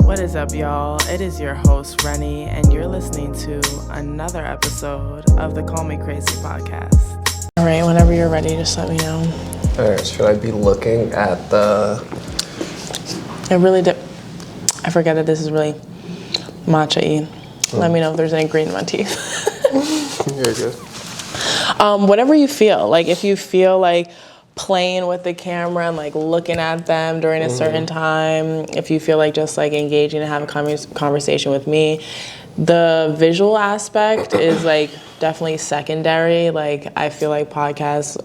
What is up, y'all? It is your host, Rennie, and you're listening to another episode of the Call Me Crazy podcast. All right, whenever you're ready, just let me know. All right, should I be looking at the... I forget that this is really matcha-y. Let me know if there's any green in my teeth. You're good. Whatever you feel. Like, if you feel like playing with the camera and like looking at them during a certain time, if you feel like just like engaging and having a conversation with me, the visual aspect is like definitely secondary. Like, I feel like podcasts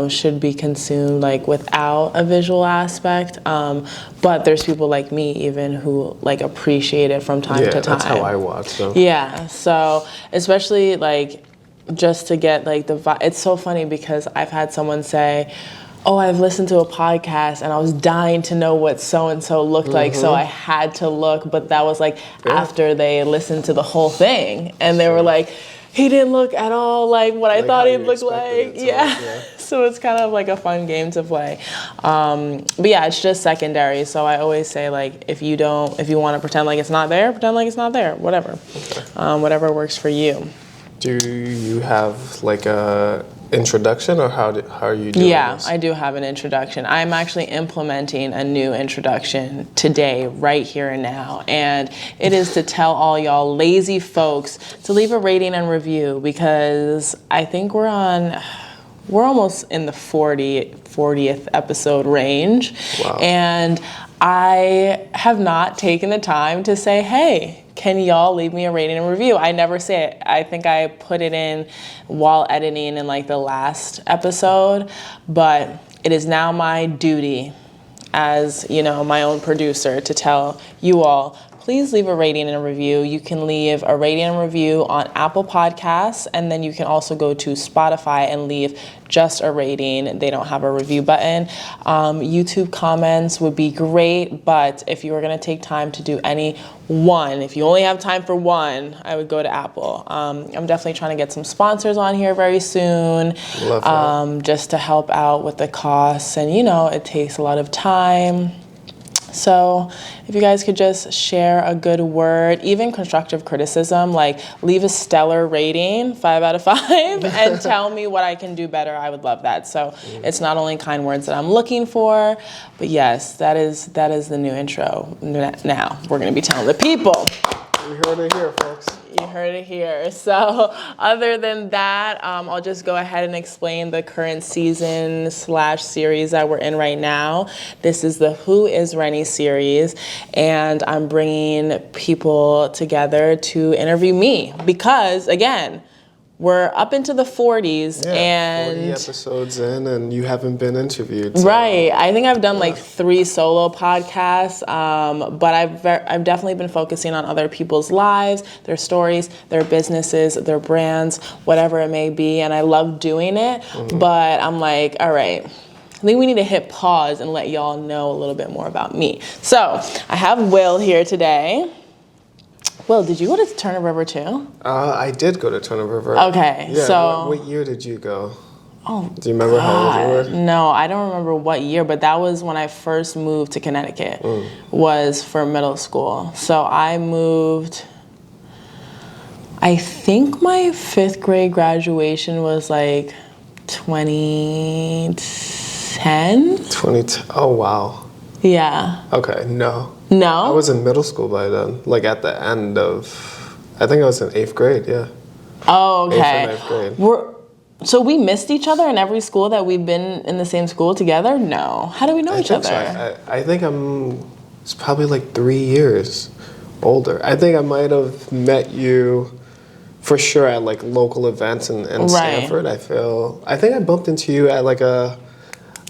should be consumed like without a visual aspect, but there's people like me even who like appreciate it from time to time. That's how I watch, so. Yeah, so especially like just to get like the vibe. It's so funny because I've had someone say, oh, I've listened to a podcast and I was dying to know what so-and-so looked like, so I had to look, but that was like after they listened to the whole thing, and they were like, he didn't look at all like what I thought he'd look like. Yeah. So it's kind of like a fun game to play. But yeah, it's just secondary. So I always say, like, if you want to pretend like it's not there, pretend like it's not there, whatever. Okay. Whatever works for you. Do you have like a introduction, or how are you doing this? I do have an introduction. I'm actually implementing a new introduction today, right here and now. And it is to tell all y'all lazy folks to leave a rating and review, because I think we're almost in the 40th episode range. Wow. And I have not taken the time to say, hey, can y'all leave me a rating and review? I never say it. I think I put it in while editing in like the last episode, but it is now my duty as, my own producer to tell you all, please leave a rating and a review. You can leave a rating and review on Apple Podcasts, and then you can also go to Spotify and leave just a rating. They don't have a review button. YouTube comments would be great, but if you were going to take time to do if you only have time for one, I would go to Apple. I'm definitely trying to get some sponsors on here very soon, just to help out with the costs, and it takes a lot of time. So if you guys could just share a good word, even constructive criticism, like leave a stellar rating, 5 out of 5, and tell me what I can do better, I would love that. So it's not only kind words that I'm looking for, but yes, that is the new intro. Now we're going to be telling the people. You heard it here, folks. You heard it here. So other than that, I'll just go ahead and explain the current season/series that we're in right now. This is the Who is Rennie series, and I'm bringing people together to interview me because, again, we're up into the 40s, and 40 episodes in, and you haven't been interviewed. So. Right. I think I've done like 3 solo podcasts, but I've definitely been focusing on other people's lives, their stories, their businesses, their brands, whatever it may be, and I love doing it. But I'm like, all right, I think we need to hit pause and let y'all know a little bit more about me. So I have Will here today. Will, did you go to Turner River too? I did go to Turner River. Okay, yeah, so... What year did you go? Oh, do you remember how old you were? No, I don't remember what year, but that was when I first moved to Connecticut, was for middle school. So I moved, I think my 5th grade graduation was like 2010? 2010, oh wow. Yeah. Okay, no. No? I was in middle school by then, like at the end of, I think I was in 8th grade, yeah. Oh, okay. 8th and 9th grade. So we missed each other in every school that we've been in the same school together? No. How do we know each other? So. I think it's probably like 3 years older. I think I might have met you for sure at like local events in Stanford. I think I bumped into you at like a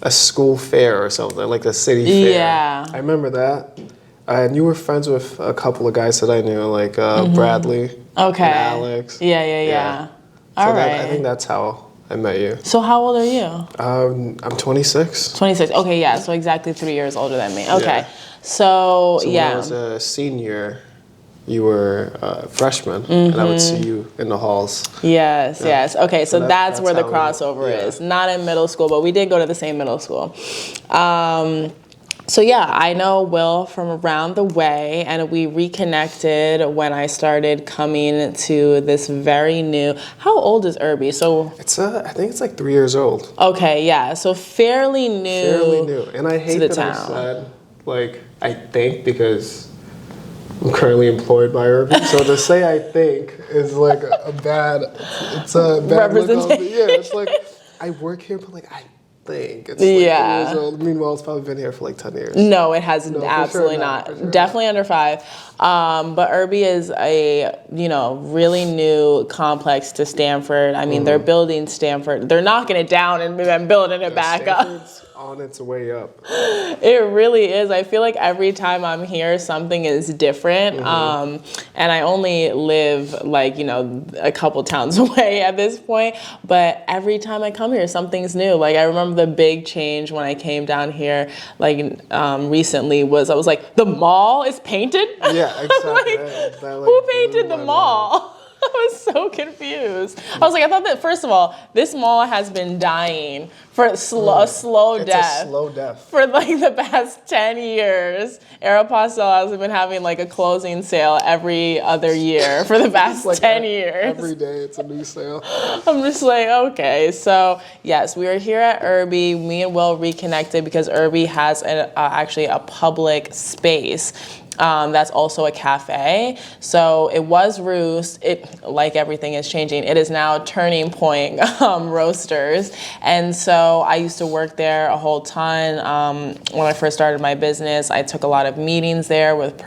school fair or something, like the city fair. Yeah. I remember that. And you were friends with a couple of guys that I knew, like Bradley and Alex. Yeah. So All right. I think that's how I met you. So how old are you? I'm 26. 26. Okay, yeah. So exactly 3 years older than me. Okay. Yeah. So When yeah. I was a senior you were a freshman, and I would see you in the halls. Yes, yes. Okay, so that's where the how crossover is. Not in middle school, but we did go to the same middle school. So yeah, I know Will from around the way, and we reconnected when I started coming to this very new. How old is Irby? So It's I think it's like 3 years old. okay, yeah, so fairly new. Fairly new, and I hate the that town. I said like I think because I'm currently employed by Irby, so to say I think is like a bad. It's a bad look on Representation. yeah, it's like I work here, but like I think it's like 3 years old. Meanwhile, it's probably been here for like 10 years. No, it has No, absolutely for sure not. for sure Definitely under 5. But Irby is a, really new complex to Stanford. I mean, they're building Stanford. They're knocking it down and building it back up. Stanford's on its way up. It really is. I feel like every time I'm here, something is different. And I only live like, a couple towns away at this point. But every time I come here, something's new. Like I remember the big change when I came down here, like recently was, I was like, the mall is painted? Yeah, exactly. Who painted the mall? I was so confused. I was like, I thought that, first of all, this mall has been dying for a slow death. It's a slow death. For like the past 10 years. Aeropostale has been having like a closing sale every other year for the past like 10 years. Every day it's a new sale. I'm just like, okay. So yes, we were here at Irby. Me and Will reconnected because Irby has actually a public space. That's also a cafe. So it was Roost. It, like everything is changing, it is now Turning Point Roasters. And so I used to work there a whole ton. When I first started my business, I took a lot of meetings there with,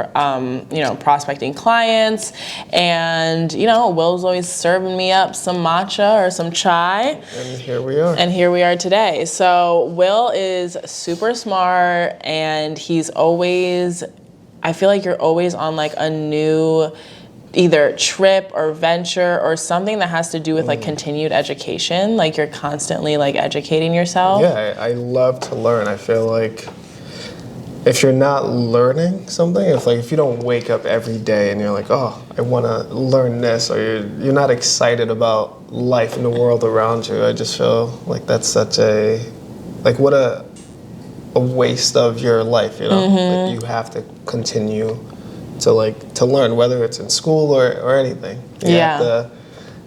prospecting clients. And, Will's always serving me up some matcha or some chai. And here we are. And here we are today. So Will is super smart, and he's always, I feel like you're always on like a new either trip or venture or something that has to do with like continued education. Like you're constantly like educating yourself. Yeah, I love to learn. I feel like if you're not learning something, if you don't wake up every day and you're like, oh, I want to learn this, or you're not excited about life and the world around you, I just feel like that's such a, like what a waste of your life, Like you have to continue to learn, whether it's in school or anything. You have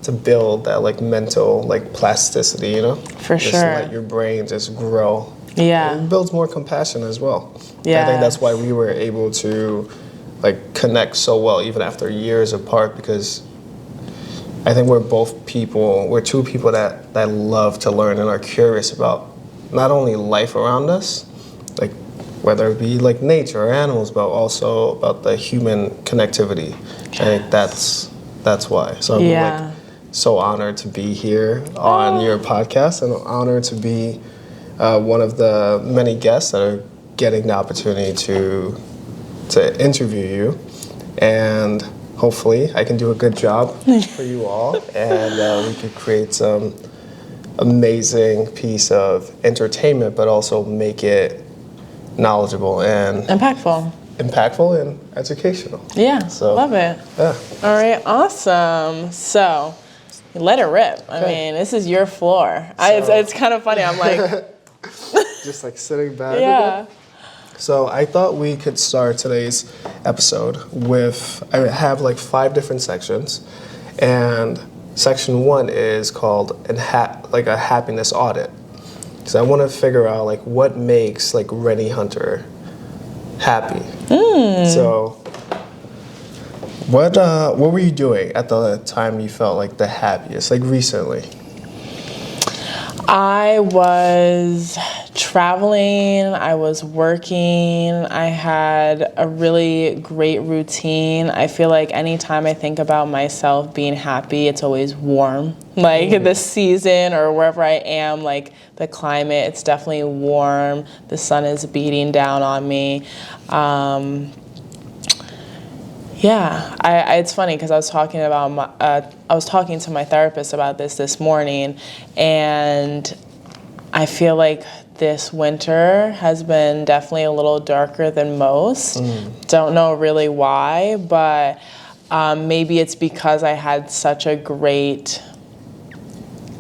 to build that like mental like plasticity, For just sure. let your brain just grow. Yeah. And it builds more compassion as well. Yeah. I think that's why we were able to like connect so well even after years apart, because I think we're two people that love to learn and are curious about not only life around us, like whether it be like nature or animals, but also about the human connectivity. Yes. I think that's why. So I'm like so honored to be here on your podcast, and honored to be one of the many guests that are getting the opportunity to interview you, and hopefully I can do a good job for you all, and we could create some amazing piece of entertainment, but also make it knowledgeable and impactful and educational. Yeah, so love it. Yeah. All right, awesome. So let it rip. I mean, this is your floor. It's kind of funny. I'm like just like sitting back. Yeah. So I thought we could start today's episode with, I have like 5 different sections, and section 1 is called a happiness audit. So I want to figure out like what makes like Rennie Hunter happy. So what were you doing at the time you felt like the happiest, like recently? I was traveling, I was working, I had a really great routine. I feel like anytime I think about myself being happy, it's always warm. Like the season or wherever I am, like the climate, it's definitely warm. The sun is beating down on me. It's funny because I was talking to my therapist about this morning, and I feel like this winter has been definitely a little darker than most. Don't know really why, but Maybe it's because I had such a great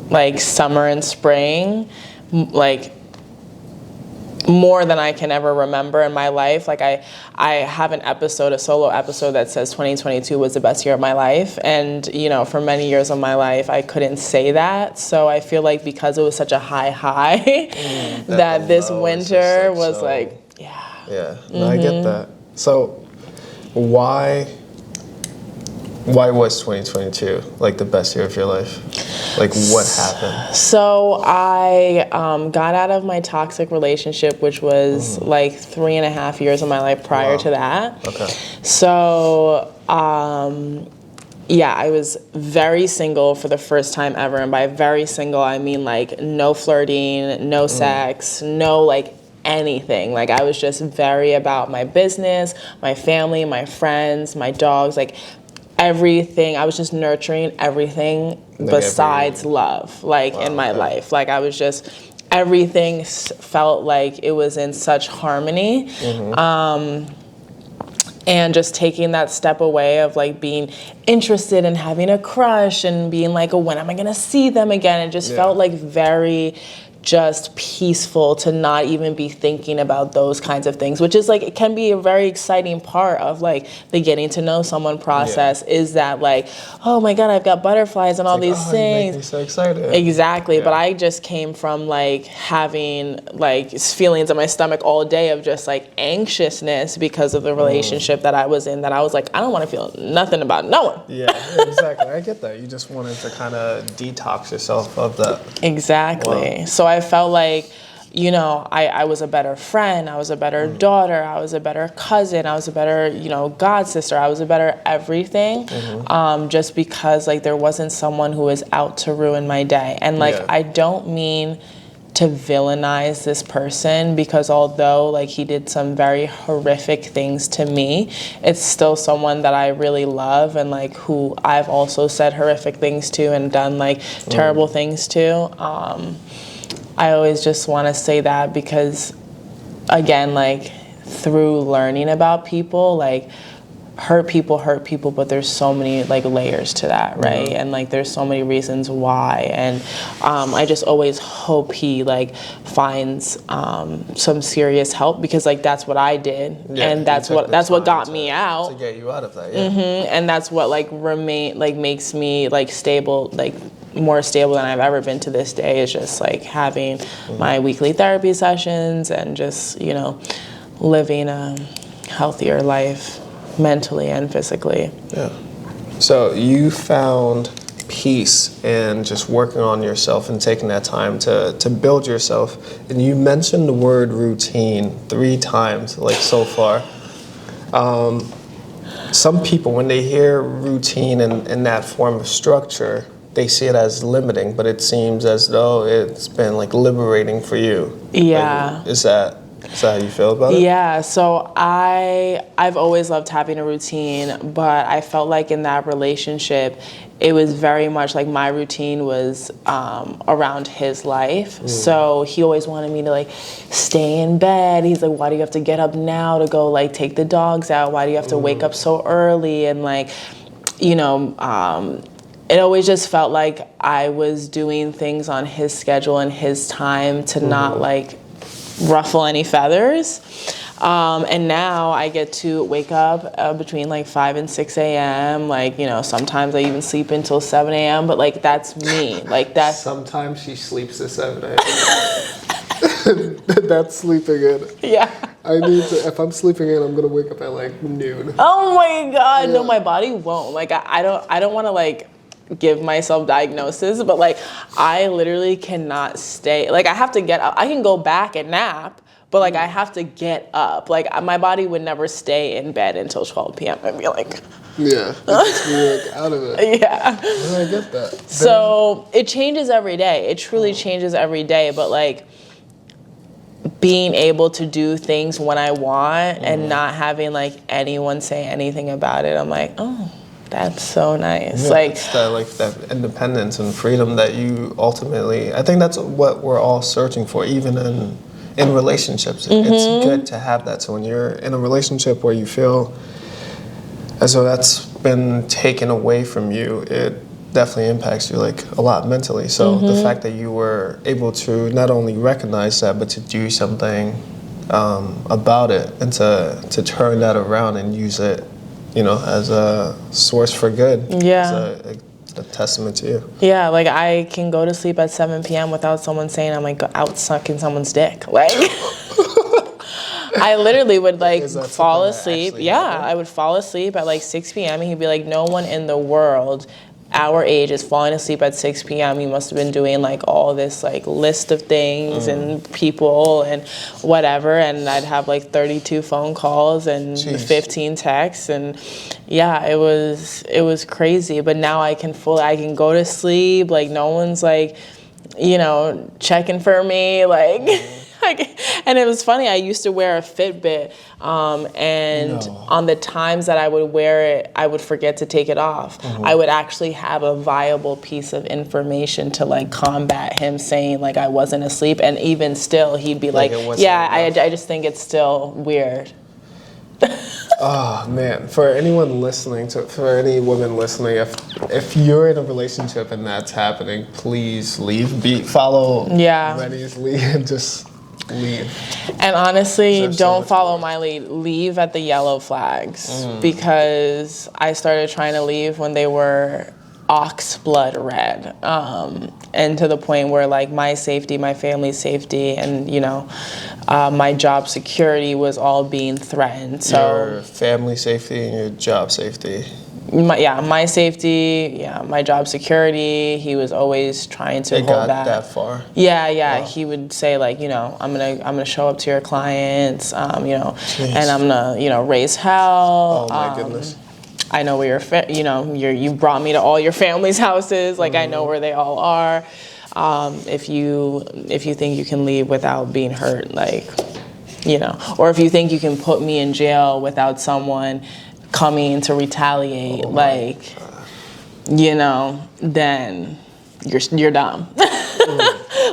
like summer and spring, like more than I can ever remember in my life. Like I have a solo episode that says 2022 was the best year of my life. And, you know, for many years of my life, I couldn't say that. So I feel like because it was such a high, that this winter was like, yeah. Yeah, no, I get that. So why was 2022 like the best year of your life? Like what happened? So I got out of my toxic relationship, which was like 3.5 years of my life prior to that. Okay. So yeah, I was very single for the first time ever. And by very single, I mean like no flirting, no sex, no like anything. Like I was just very about my business, my family, my friends, my dogs, like everything. I was just nurturing everything besides love, like in my life. Like I was just, everything felt like it was in such harmony. And just taking that step away of like being interested in having a crush and being like, oh, when am I gonna see them again? It just felt like very just peaceful to not even be thinking about those kinds of things, which is like, it can be a very exciting part of like the getting to know someone process is that like, oh my God, I've got butterflies and all these things. You make me so excited. Exactly. Yeah. But I just came from like having like feelings in my stomach all day of just like anxiousness because of the relationship that I was in, that I was like, I don't want to feel nothing about no one. Yeah, exactly. I get that. You just wanted to kind of detox yourself of that. Exactly. Wow. So I felt like, you know, I was a better friend, I was a better daughter, I was a better cousin, I was a better, you know, god sister, I was a better everything, just because like there wasn't someone who was out to ruin my day. And like, I don't mean to villainize this person, because although like he did some very horrific things to me, it's still someone that I really love and like who I've also said horrific things to and done like terrible things to. I always just want to say that because, again, like through learning about people, like hurt people, but there's so many like layers to that, right? And like there's so many reasons why, and I just always hope he like finds some serious help, because like that's what I did, and that's what got me out, to get you out of that, and that's what like makes me like stable, like more stable than I've ever been to this day, is just like having my weekly therapy sessions and just, you know, living a healthier life mentally and physically. Yeah. So you found peace in just working on yourself and taking that time to build yourself. And you mentioned the word routine 3 times, like so far. Some people, when they hear routine in that form of structure, they see it as limiting, but it seems as though it's been like liberating for you. Yeah. Like, is that how you feel about it? Yeah, so I've always loved having a routine, but I felt like in that relationship, it was very much like my routine was around his life. So he always wanted me to like stay in bed. He's like, why do you have to get up now to go like take the dogs out? Why do you have to wake up so early? And like, you know, it always just felt like I was doing things on his schedule and his time to not like ruffle any feathers. And now I get to wake up between like 5 and 6 a.m. Like, you know, sometimes I even sleep until 7 a.m. But like, that's me. Like that's. Sometimes she sleeps at 7 a.m. That's sleeping in. Yeah. I need to, if I'm sleeping in, I'm going to wake up at like noon. Oh my God. Yeah. No, my body won't. Like, I don't want to like give myself diagnosis, but like I literally cannot stay, like I have to get up. I can go back and nap, but like I have to get up. Like my body would never stay in bed until 12 p.m. I'd be like, yeah, just be like out of it. Yeah. I get that. So it changes every day. It truly changes every day, but like being able to do things when I want and not having like anyone say anything about it, I'm like, oh, that's so nice. Yeah, like it's that independence and freedom that you ultimately, I think that's what we're all searching for, even in relationships. It's good to have that. So when you're in a relationship where you feel as though that's been taken away from you, it definitely impacts you like a lot mentally. So the fact that you were able to not only recognize that, but to do something about it, and to turn that around and use it, you know, as a source for good. Yeah. Is a testament to you. Yeah, like I can go to sleep at 7 p.m. without someone saying I'm like out sucking someone's dick. Like I literally would like fall asleep. Yeah, I would fall asleep at like 6 p.m. and he'd be like, no one in the world our age is falling asleep at 6 p.m. You must have been doing like all this like list of things and people and whatever. And I'd have like 32 phone calls and 15 texts. And yeah, it was crazy. But now I can go to sleep. Like no one's like, you know, checking for me. Like, and it was funny, I used to wear a Fitbit, and on the times that I would wear it, I would forget to take it off. I would actually have a viable piece of information to like combat him saying like I wasn't asleep, and even still he'd be like, yeah, I just think it's still weird. Oh man, for anyone listening, for any women listening, if you're in a relationship and that's happening, please leave. Follow Rennie's lead and just leave. And honestly, don't follow my lead. Leave at the yellow flags, because I started trying to leave when they were ox blood red, and to the point where like my safety, my family's safety, and you know, my job security was all being threatened. So your family safety and your job safety. My safety, my job security. He was always trying to hold back. That far. Yeah. Wow. He would say like, you know, I'm gonna show up to your clients, you know, and I'm gonna, you know, raise hell. Oh my goodness. I know where you brought me to all your family's houses. Like I know where they all are. If you think you can leave without being hurt, like, you know, or if you think you can put me in jail without someone coming to retaliate, like, you know, then you're dumb.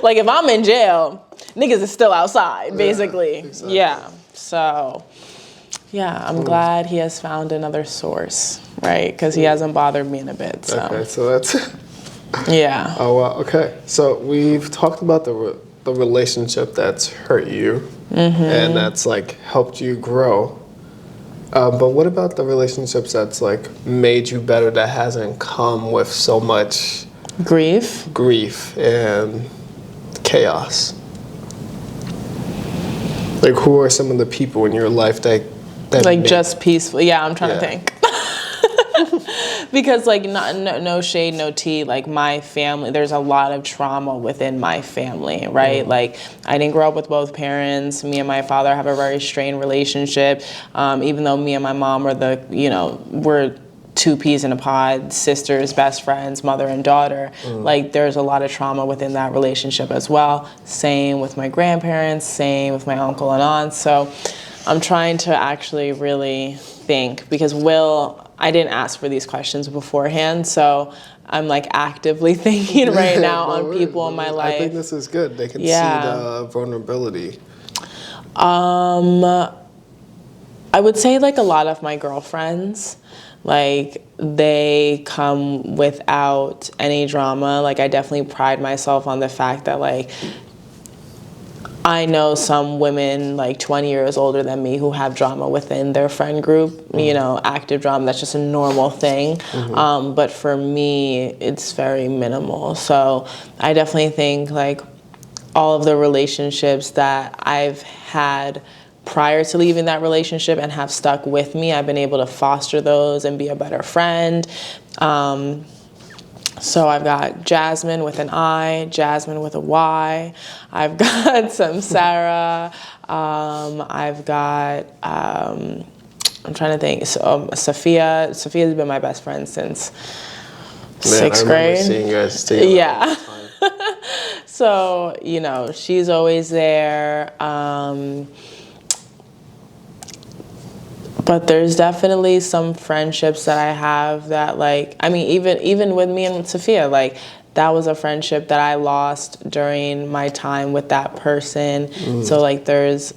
Like if I'm in jail, niggas is still outside, basically. Exactly. Yeah. So, yeah, I'm glad he has found another source, right? Because he hasn't bothered me in a bit. So. Okay, so that's. Yeah. Oh wow. Okay, so we've talked about the relationship that's hurt you, and that's like helped you grow. But what about the relationships that's like made you better, that hasn't come with so much grief and chaos? Like who are some of the people in your life that like just peaceful? Yeah, I'm trying to think. Because like no shade, no tea, like my family, there's a lot of trauma within my family, right? Like I didn't grow up with both parents. Me and my father have a very strained relationship. Even though me and my mom we're two peas in a pod, sisters, best friends, mother and daughter. Like there's a lot of trauma within that relationship as well. Same with my grandparents, same with my uncle and aunt. So I'm trying to actually really think, because I didn't ask for these questions beforehand, so I'm like actively thinking right now on people in my life. I think this is good. They can see the vulnerability. I would say like a lot of my girlfriends, like they come without any drama. Like I definitely pride myself on the fact that like I know some women like 20 years older than me who have drama within their friend group, you know, active drama. That's just a normal thing. But for me, it's very minimal. So I definitely think like all of the relationships that I've had prior to leaving that relationship and have stuck with me, I've been able to foster those and be a better friend. So I've got Jasmine with an I, Jasmine with a Y. I've got Samsara. I've got, I'm trying to think, Sophia. Sophia's been my best friend since sixth grade. Seeing you guys together. Yeah. So, you know, she's always there. But there's definitely some friendships that I have that like, I mean, even with me and Sophia, like that was a friendship that I lost during my time with that person. So like there's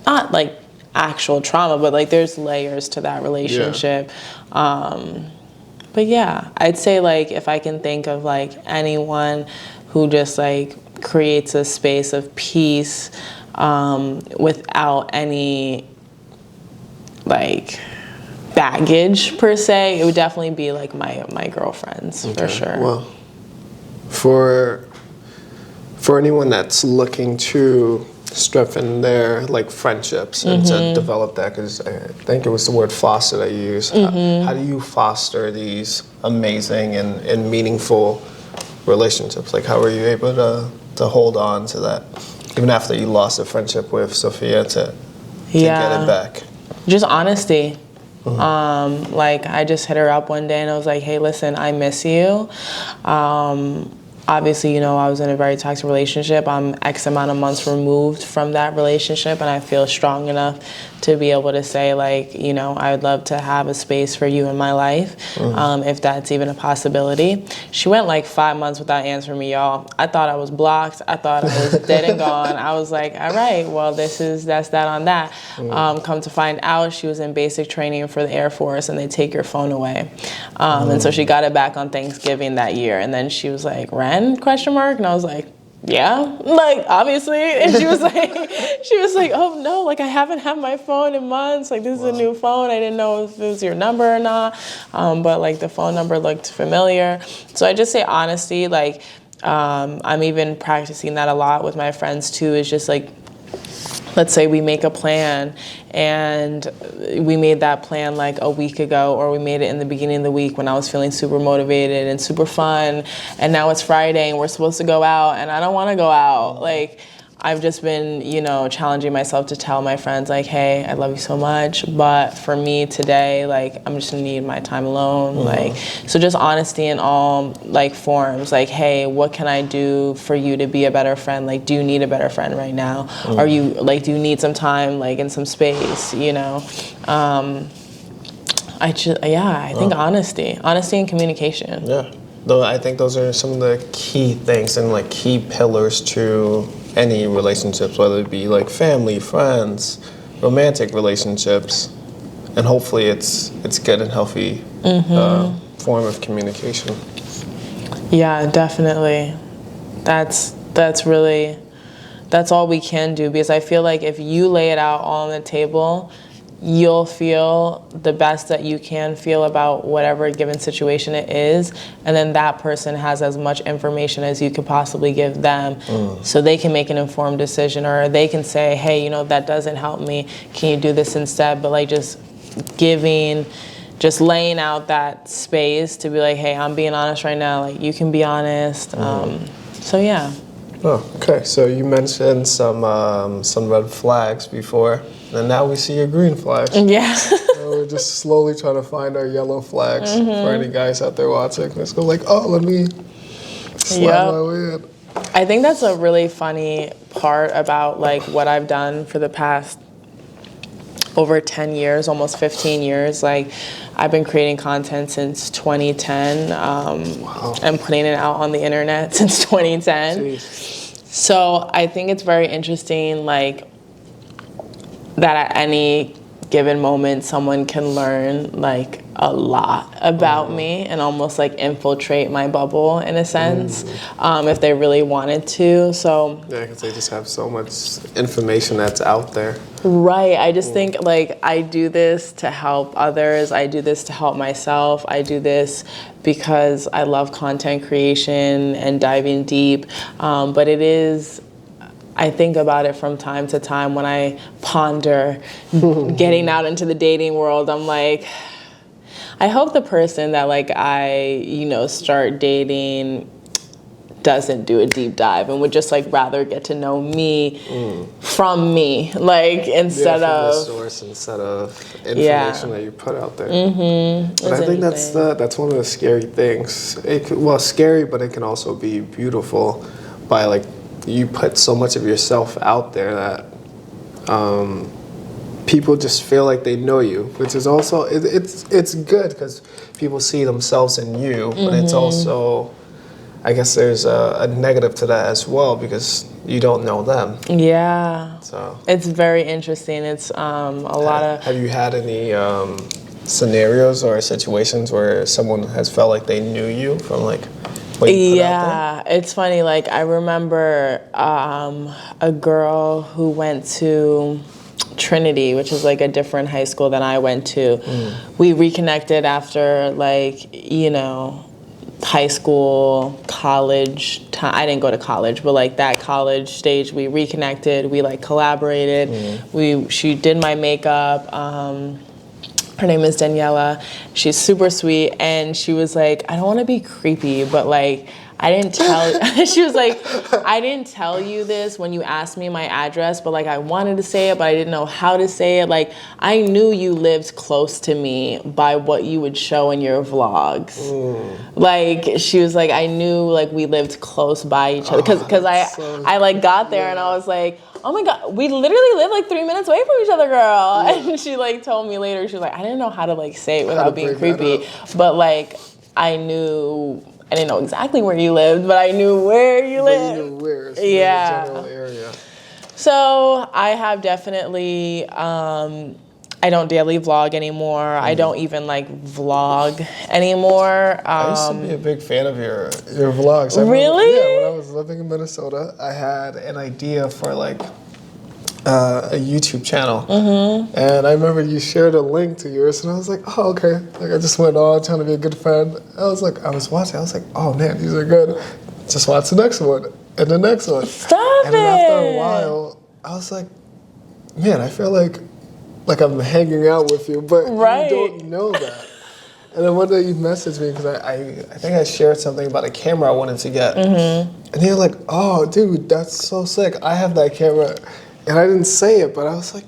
not like actual trauma, but like there's layers to that relationship. But yeah, I'd say like if I can think of like anyone who just like creates a space of peace without any like baggage per se, it would definitely be like my girlfriends for sure. Well, for anyone that's looking to strengthen their like friendships and to develop that, because I think it was the word foster that you used. How do you foster these amazing and meaningful relationships? Like how are you able to hold on to that even after you lost a friendship with Sophia to get it back? Just honesty. Like I just hit her up one day and I was like, hey, listen, I miss you. Obviously, you know, I was in a very toxic relationship. I'm X amount of months removed from that relationship, and I feel strong enough to be able to say, like, you know, I would love to have a space for you in my life, if that's even a possibility. She went like 5 months without answering me, y'all. I thought I was blocked. I thought I was dead and gone. I was like, all right, well, that's that on that. Come to find out, she was in basic training for the Air Force, and they take your phone away. And so she got it back on Thanksgiving that year, and then she was like, Ren? Question mark? And I was like, yeah, like obviously. And she was like, oh no, like I haven't had my phone in months. Like this is a new phone. I didn't know if it was your number or not. But like the phone number looked familiar. So I just say honesty. Like I'm even practicing that a lot with my friends too. Is just like, let's say we make a plan and we made that plan like a week ago, or we made it in the beginning of the week when I was feeling super motivated and super fun, and now it's Friday and we're supposed to go out and I don't want to go out. Like I've just been, you know, challenging myself to tell my friends like, hey, I love you so much, but for me today, like I'm just gonna need my time alone. Like, so just honesty in all like forms. Like, hey, what can I do for you to be a better friend? Like, do you need a better friend right now? Are you like, do you need some time, like in some space, you know? I think honesty and communication. Yeah, though I think those are some of the key things and like key pillars to any relationships, whether it be like family, friends, romantic relationships, and hopefully it's good and healthy form of communication. Yeah, definitely. That's all we can do, because I feel like if you lay it out all on the table, you'll feel the best that you can feel about whatever given situation it is, and then that person has as much information as you could possibly give them, so they can make an informed decision, or they can say, hey, you know, that doesn't help me, can you do this instead? But like just laying out that space to be like, hey, I'm being honest right now, like you can be honest. So yeah. Oh, okay. So you mentioned some red flags before, and now we see your green flags. Yeah. So we're just slowly trying to find our yellow flags for any guys out there watching. Let's go like, oh, let me slide my way in. I think that's a really funny part about like what I've done for the past over 10 years, almost 15 years. Like I've been creating content since 2010 and putting it out on the internet since 2010. Jeez. So I think it's very interesting, like that at any given moment, someone can learn like a lot about me and almost like infiltrate my bubble in a sense, if they really wanted to. So yeah, because they just have so much information that's out there. Right. I just think like I do this to help others. I do this to help myself. I do this because I love content creation and diving deep. But it is, I think about it from time to time when I ponder getting out into the dating world. I'm like, I hope the person that like I, you know, start dating doesn't do a deep dive and would just like rather get to know me from me, like instead of the source, instead of information that you put out there. But I think that's one of the scary things. Scary, but it can also be beautiful by like you put so much of yourself out there that people just feel like they know you, which is also it's good because people see themselves in you, but it's also I guess there's a negative to that as well because you don't know them. Yeah. So it's very interesting. It's a lot of. Have you had any scenarios or situations where someone has felt like they knew you from like what you put out there? It's funny. Like I remember a girl who went to Trinity, which is like a different high school than I went to. We reconnected after like, high school, college time. I didn't go to college, but like that college stage, we reconnected. We like collaborated. She did my makeup. Her name is Daniela. She's super sweet, and she was like, I don't want to be creepy, but like, I didn't tell. She was like, I didn't tell you this when you asked me my address, but like I wanted to say it, but I didn't know how to say it. Like I knew you lived close to me by what you would show in your vlogs. Like she was like, I knew like we lived close by each other because I like got there and I was like, oh my God, we literally live like 3 minutes away from each other, girl. And she like told me later, she was like, I didn't know how to like say it without being creepy, but like I didn't know exactly where you lived, but I knew where you lived. You knew where, so yeah. the general area. So I have definitely, I don't daily vlog anymore. I don't even like vlog anymore. I used to be a big fan of your vlogs. Really? Yeah, when I was living in Minnesota, I had an idea for like a YouTube channel. And I remember you shared a link to yours, and I was like, oh, okay. Like, I just went on trying to be a good friend. I was watching, I was like, oh man, these are good. Just watch the next one, and the next one. Stop and then after a while, I was like, man, I feel like I'm hanging out with you, but you don't know that. And then one day you messaged me because I think I shared something about a camera I wanted to get. And you're like, oh, dude, that's so sick. I have that camera. And I didn't say it, but I was like,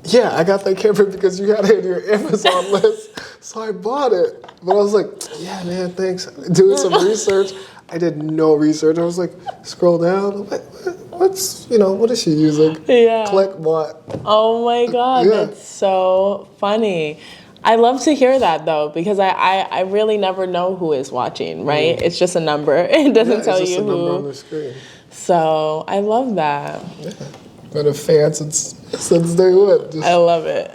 yeah, I got that camera because you had it in your Amazon list. So I bought it. But I was like, yeah, man, thanks. Doing some research. I did no research. I was like, scroll down. What is she using? Yeah. Click what? Oh my God, that's so funny. I love to hear that though, because I really never know who is watching, right? It's just a number. It doesn't tell it's you just a who. number on the screen. So I love that. Yeah. Been a fan since day one. I love it.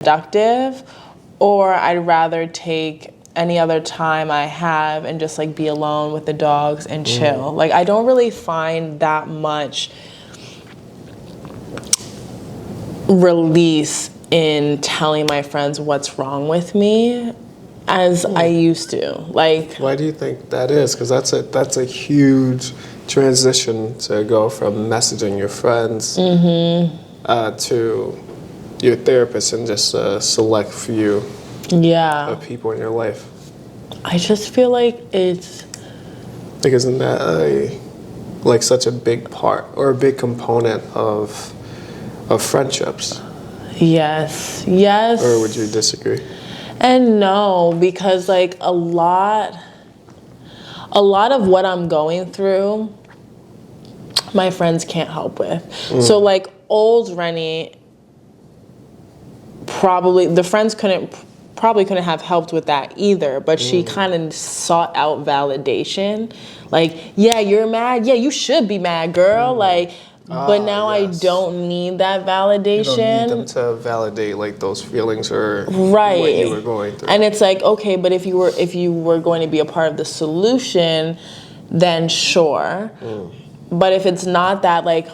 productive, or I'd rather take any other time I have and just like be alone with the dogs and chill. Like I don't really find that much release in telling my friends what's wrong with me as I used to. Like, why do you think that is? Because that's a huge transition to go from messaging your friends to your therapist and just a select few of people in your life. I just feel like it's like, isn't that like such a big part or a big component of friendships? Yes. Or would you disagree? And no, because like a lot of what I'm going through, my friends can't help with. So like old Rennie, probably the friends couldn't have helped with that either, but she kind of sought out validation. Like, yeah, you're mad. Yeah, you should be mad, girl. Like, but now I don't need that validation. You don't need them to validate like those feelings or what you were going through. And it's like, okay, but if you were going to be a part of the solution, then sure. But if it's not that, like,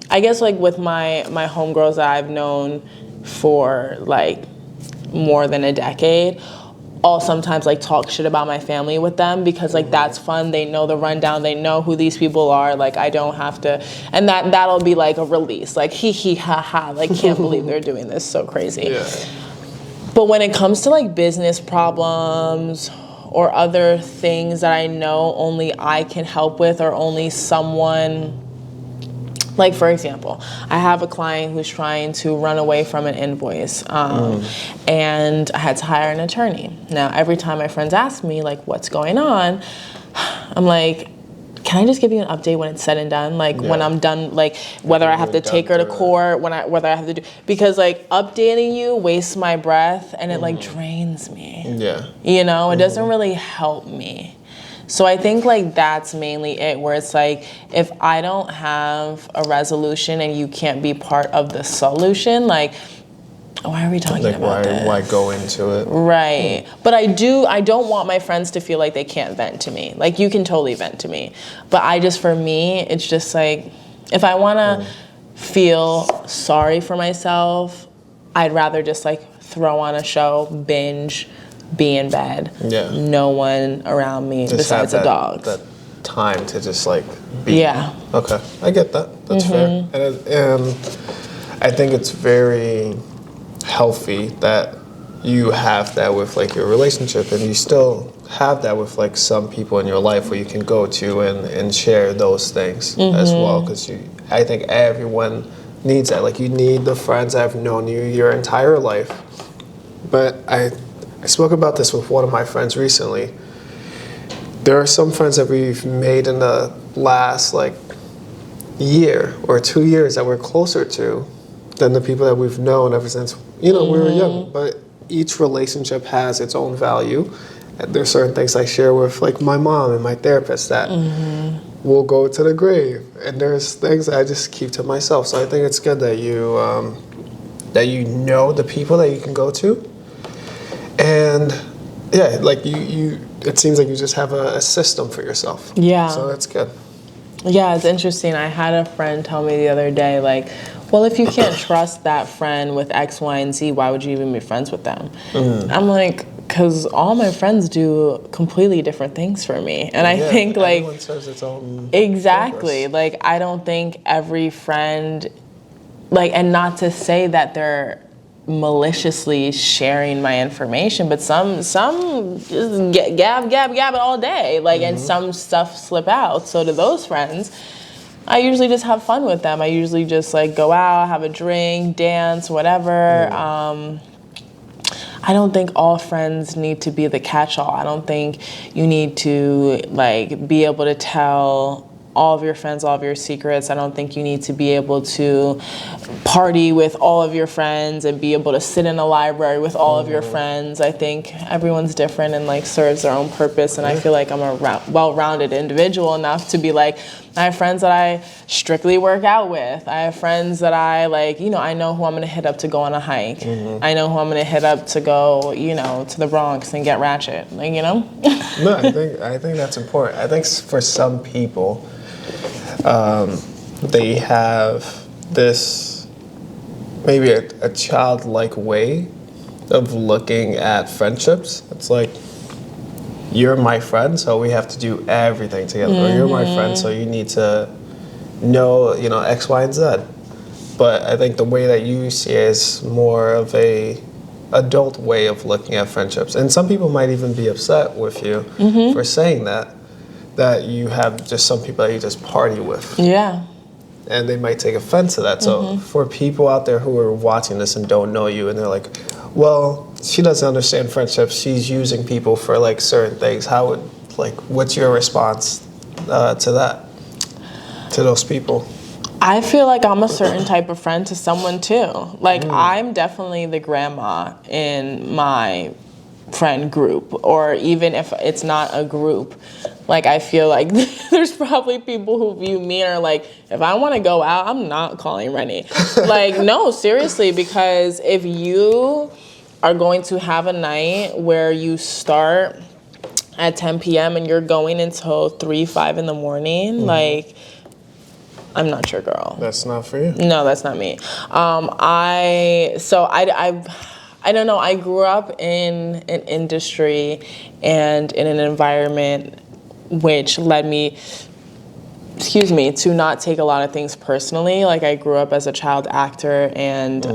I guess like with my homegirls that I've known for like more than a decade, I'll sometimes like talk shit about my family with them because like that's fun. They know the rundown. They know who these people are. Like I don't have to, and that'll be like a release. Like hee hee ha ha. Like can't believe they're doing this. So crazy. Yeah. But when it comes to like business problems or other things that I know only I can help with or only someone. Like, for example, I have a client who's trying to run away from an invoice, and I had to hire an attorney. Now, every time my friends ask me, like, what's going on, I'm like, can I just give you an update when it's said and done? Like, when I'm done, like, whether I have to take her to court, whether I have to do, because, like, updating you wastes my breath, and it, like, drains me. Yeah. You know, it doesn't really help me. So I think like that's mainly it, where it's like if I don't have a resolution and you can't be part of the solution, like why are we talking about this? Why go into it? Right. But I don't want my friends to feel like they can't vent to me. Like you can totally vent to me. But for me, it's just like if I want to feel sorry for myself, I'd rather just like throw on a show, binge, be in bed. Yeah. No one around me just besides a dog. That time to just like be. Yeah. Okay, I get that. That's fair. And I think it's very healthy that you have that with like your relationship, and you still have that with like some people in your life where you can go to and share those things as well. Because I think everyone needs that. Like you need the friends that have known you your entire life. But I spoke about this with one of my friends recently. There are some friends that we've made in the last like year or 2 years that we're closer to than the people that we've known ever since we were young. But each relationship has its own value. And there's certain things I share with like my mom and my therapist that will go to the grave. And there's things I just keep to myself. So I think it's good that you know the people that you can go to. And yeah, like you it seems like you just have a system for yourself. Yeah. So that's good. Yeah, it's interesting. I had a friend tell me the other day, like, well, if you can't trust that friend with X, Y, and Z, why would you even be friends with them? I'm like, because all my friends do completely different things for me. And I think, like, everyone serves its own exactly. purpose. Like, I don't think every friend, like, and not to say that they're maliciously sharing my information, but some just gab it all day, like, and some stuff slip out. So to those friends, I usually just have fun with them. I usually just like go out, have a drink, dance, whatever. I don't think all friends need to be the catch-all. I don't think you need to like be able to tell all of your friends, all of your secrets. I don't think you need to be able to party with all of your friends and be able to sit in a library with all of your friends. I think everyone's different and like serves their own purpose. And I feel like I'm a well-rounded individual enough to be like, I have friends that I strictly work out with. I have friends that I like, you know, I know who I'm going to hit up to go on a hike. I know who I'm going to hit up to go, you know, to the Bronx and get ratchet, like, you know? No, I think that's important. I think for some people, they have this maybe a childlike way of looking at friendships. It's like, you're my friend, so we have to do everything together. Or you're my friend, so you need to know, you know, X, Y, and Z. But I think the way that you see it is more of a adult way of looking at friendships. And some people might even be upset with you for saying that you have just some people that you just party with. Yeah. And they might take offense to that. So for people out there who are watching this and don't know you, and they're like, well, she doesn't understand friendships, she's using people for like certain things, what's your response to that, to those people? I feel like I'm a certain type of friend to someone too. Like I'm definitely the grandma in my friend group, or even if it's not a group, like I feel like there's probably people who view me and are like, if I want to go out, I'm not calling Rennie. Like, no, seriously, because if you are going to have a night where you start at 10 p.m. and you're going until 3, 5 in the morning, like, I'm not your girl. That's not for you. No, that's not me. I don't know. I grew up in an industry and in an environment which led me, to not take a lot of things personally. Like I grew up as a child actor and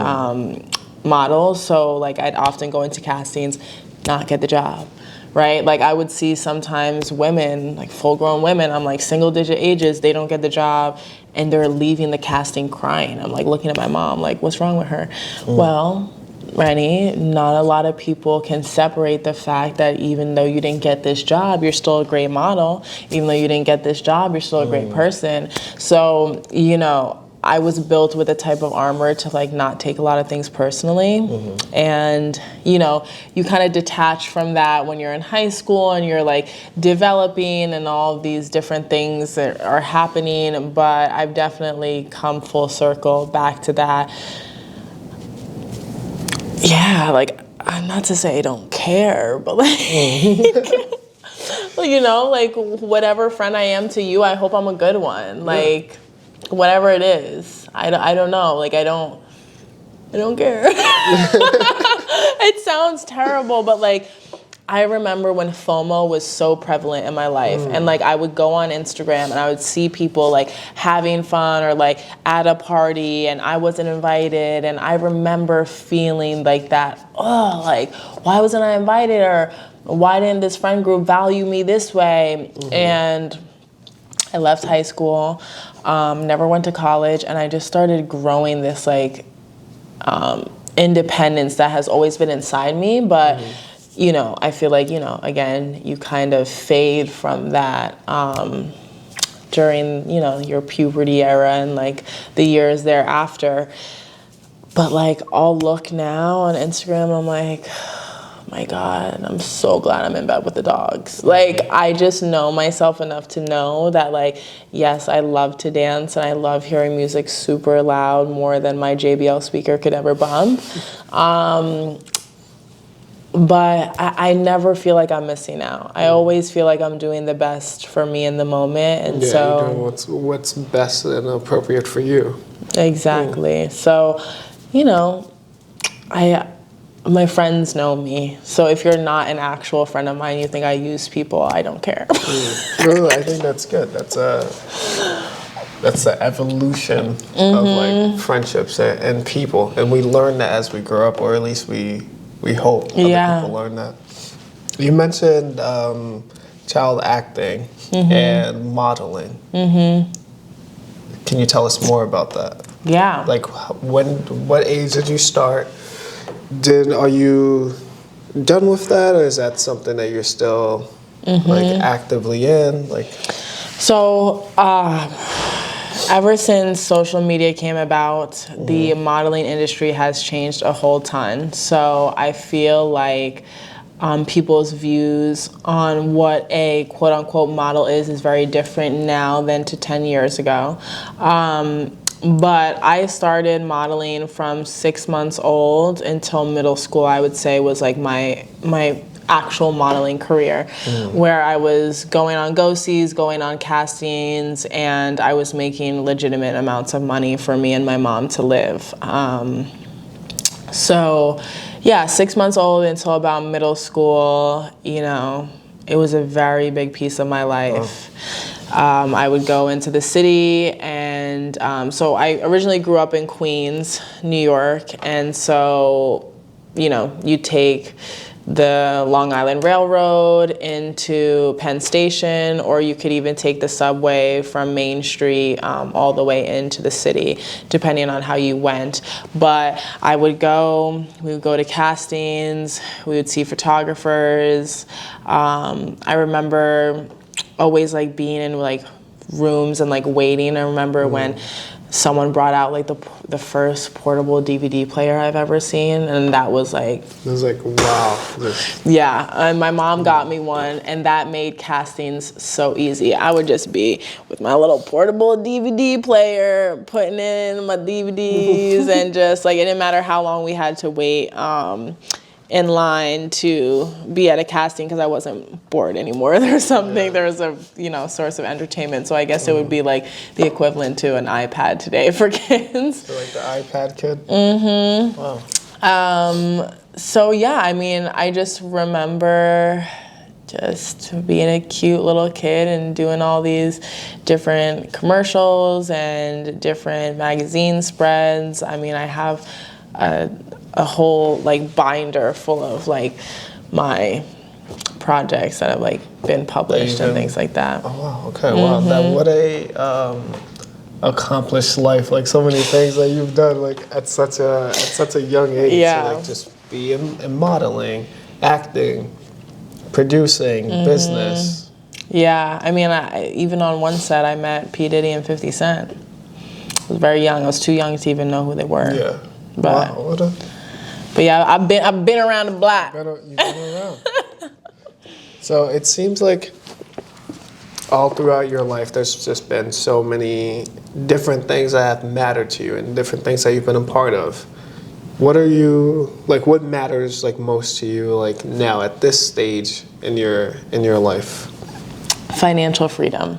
model, so like I'd often go into castings, not get the job. Right? Like I would see sometimes women, like full-grown women, I'm like single-digit ages, they don't get the job and they're leaving the casting crying. I'm like looking at my mom, like, what's wrong with her? Well, Rennie, not a lot of people can separate the fact that even though you didn't get this job, you're still a great model. Even though you didn't get this job, you're still a great person. So, you know, I was built with a type of armor to like not take a lot of things personally. And, you know, you kind of detach from that when you're in high school and you're like developing and all of these different things that are happening. But I've definitely come full circle back to that. Yeah, like, not to say I don't care, but like, you know, like whatever friend I am to you, I hope I'm a good one. Like, whatever it is, I don't know. Like, I don't care. It sounds terrible, but like, I remember when FOMO was so prevalent in my life, and like I would go on Instagram and I would see people like having fun or like at a party and I wasn't invited, and I remember feeling like that, oh, like why wasn't I invited, or why didn't this friend group value me this way? And I left high school, never went to college, and I just started growing this like independence that has always been inside me, but you know, I feel like, you know, again, you kind of fade from that during, you know, your puberty era and like the years thereafter. But like, I'll look now on Instagram, I'm like, oh my God, I'm so glad I'm in bed with the dogs. Like, I just know myself enough to know that like, yes, I love to dance and I love hearing music super loud more than my JBL speaker could ever bump. But I never feel like I'm missing out. I always feel like I'm doing the best for me in the moment. And so you're doing what's best and appropriate for you. Exactly. So, you know, my friends know me. So if you're not an actual friend of mine, you think I use people, I don't care. No, I think that's good. That's the evolution of like friendships and people. And we learn that as we grow up, or at least we hope other people learn that. You mentioned child acting and modeling. Can you tell us more about that? Yeah. Like, what age did you start? Are you done with that, or is that something that you're still like actively in? Like, So, ever since social media came about, the modeling industry has changed a whole ton. So I feel like people's views on what a quote unquote model is very different now than to 10 years ago. But I started modeling from 6 months old until middle school, I would say, was like my actual modeling career, where I was going on go-sees, going on castings, and I was making legitimate amounts of money for me and my mom to live. So yeah, 6 months old until about middle school, you know, it was a very big piece of my life. I would go into the city, and so I originally grew up in Queens, New York, and so, you know, you take the Long Island Railroad into Penn Station, or you could even take the subway from Main Street all the way into the city, depending on how you went. But we would go to castings, we would see photographers. I remember always like being in like rooms and like waiting. I remember when someone brought out like the first portable DVD player I've ever seen, and that was like, it was like, wow. Yeah, and my mom got me one, and that made castings so easy. I would just be with my little portable DVD player, putting in my DVDs, and just like, it didn't matter how long we had to wait in line to be at a casting, because I wasn't bored anymore. There was a, you know, source of entertainment. So I guess it would be like the equivalent to an iPad today for kids. So like the iPad kid? Mm-hmm. Wow. So yeah, I mean, I just remember just being a cute little kid and doing all these different commercials and different magazine spreads. I mean, I have a whole like binder full of like my projects that have like been published and things like that. Oh wow, okay, wow. That, what a accomplished life, like so many things that you've done like at such a young age. Yeah. So, like just be in modeling, acting, producing, business. Yeah, I mean, even on one set I met P. Diddy and 50 Cent. I was very young. I was too young to even know who they were. Yeah. But, wow, but yeah, I've been around the block. You've been around. So it seems like all throughout your life, there's just been so many different things that have mattered to you and different things that you've been a part of. What are you, like, what matters like most to you like now at this stage in your life? Financial freedom.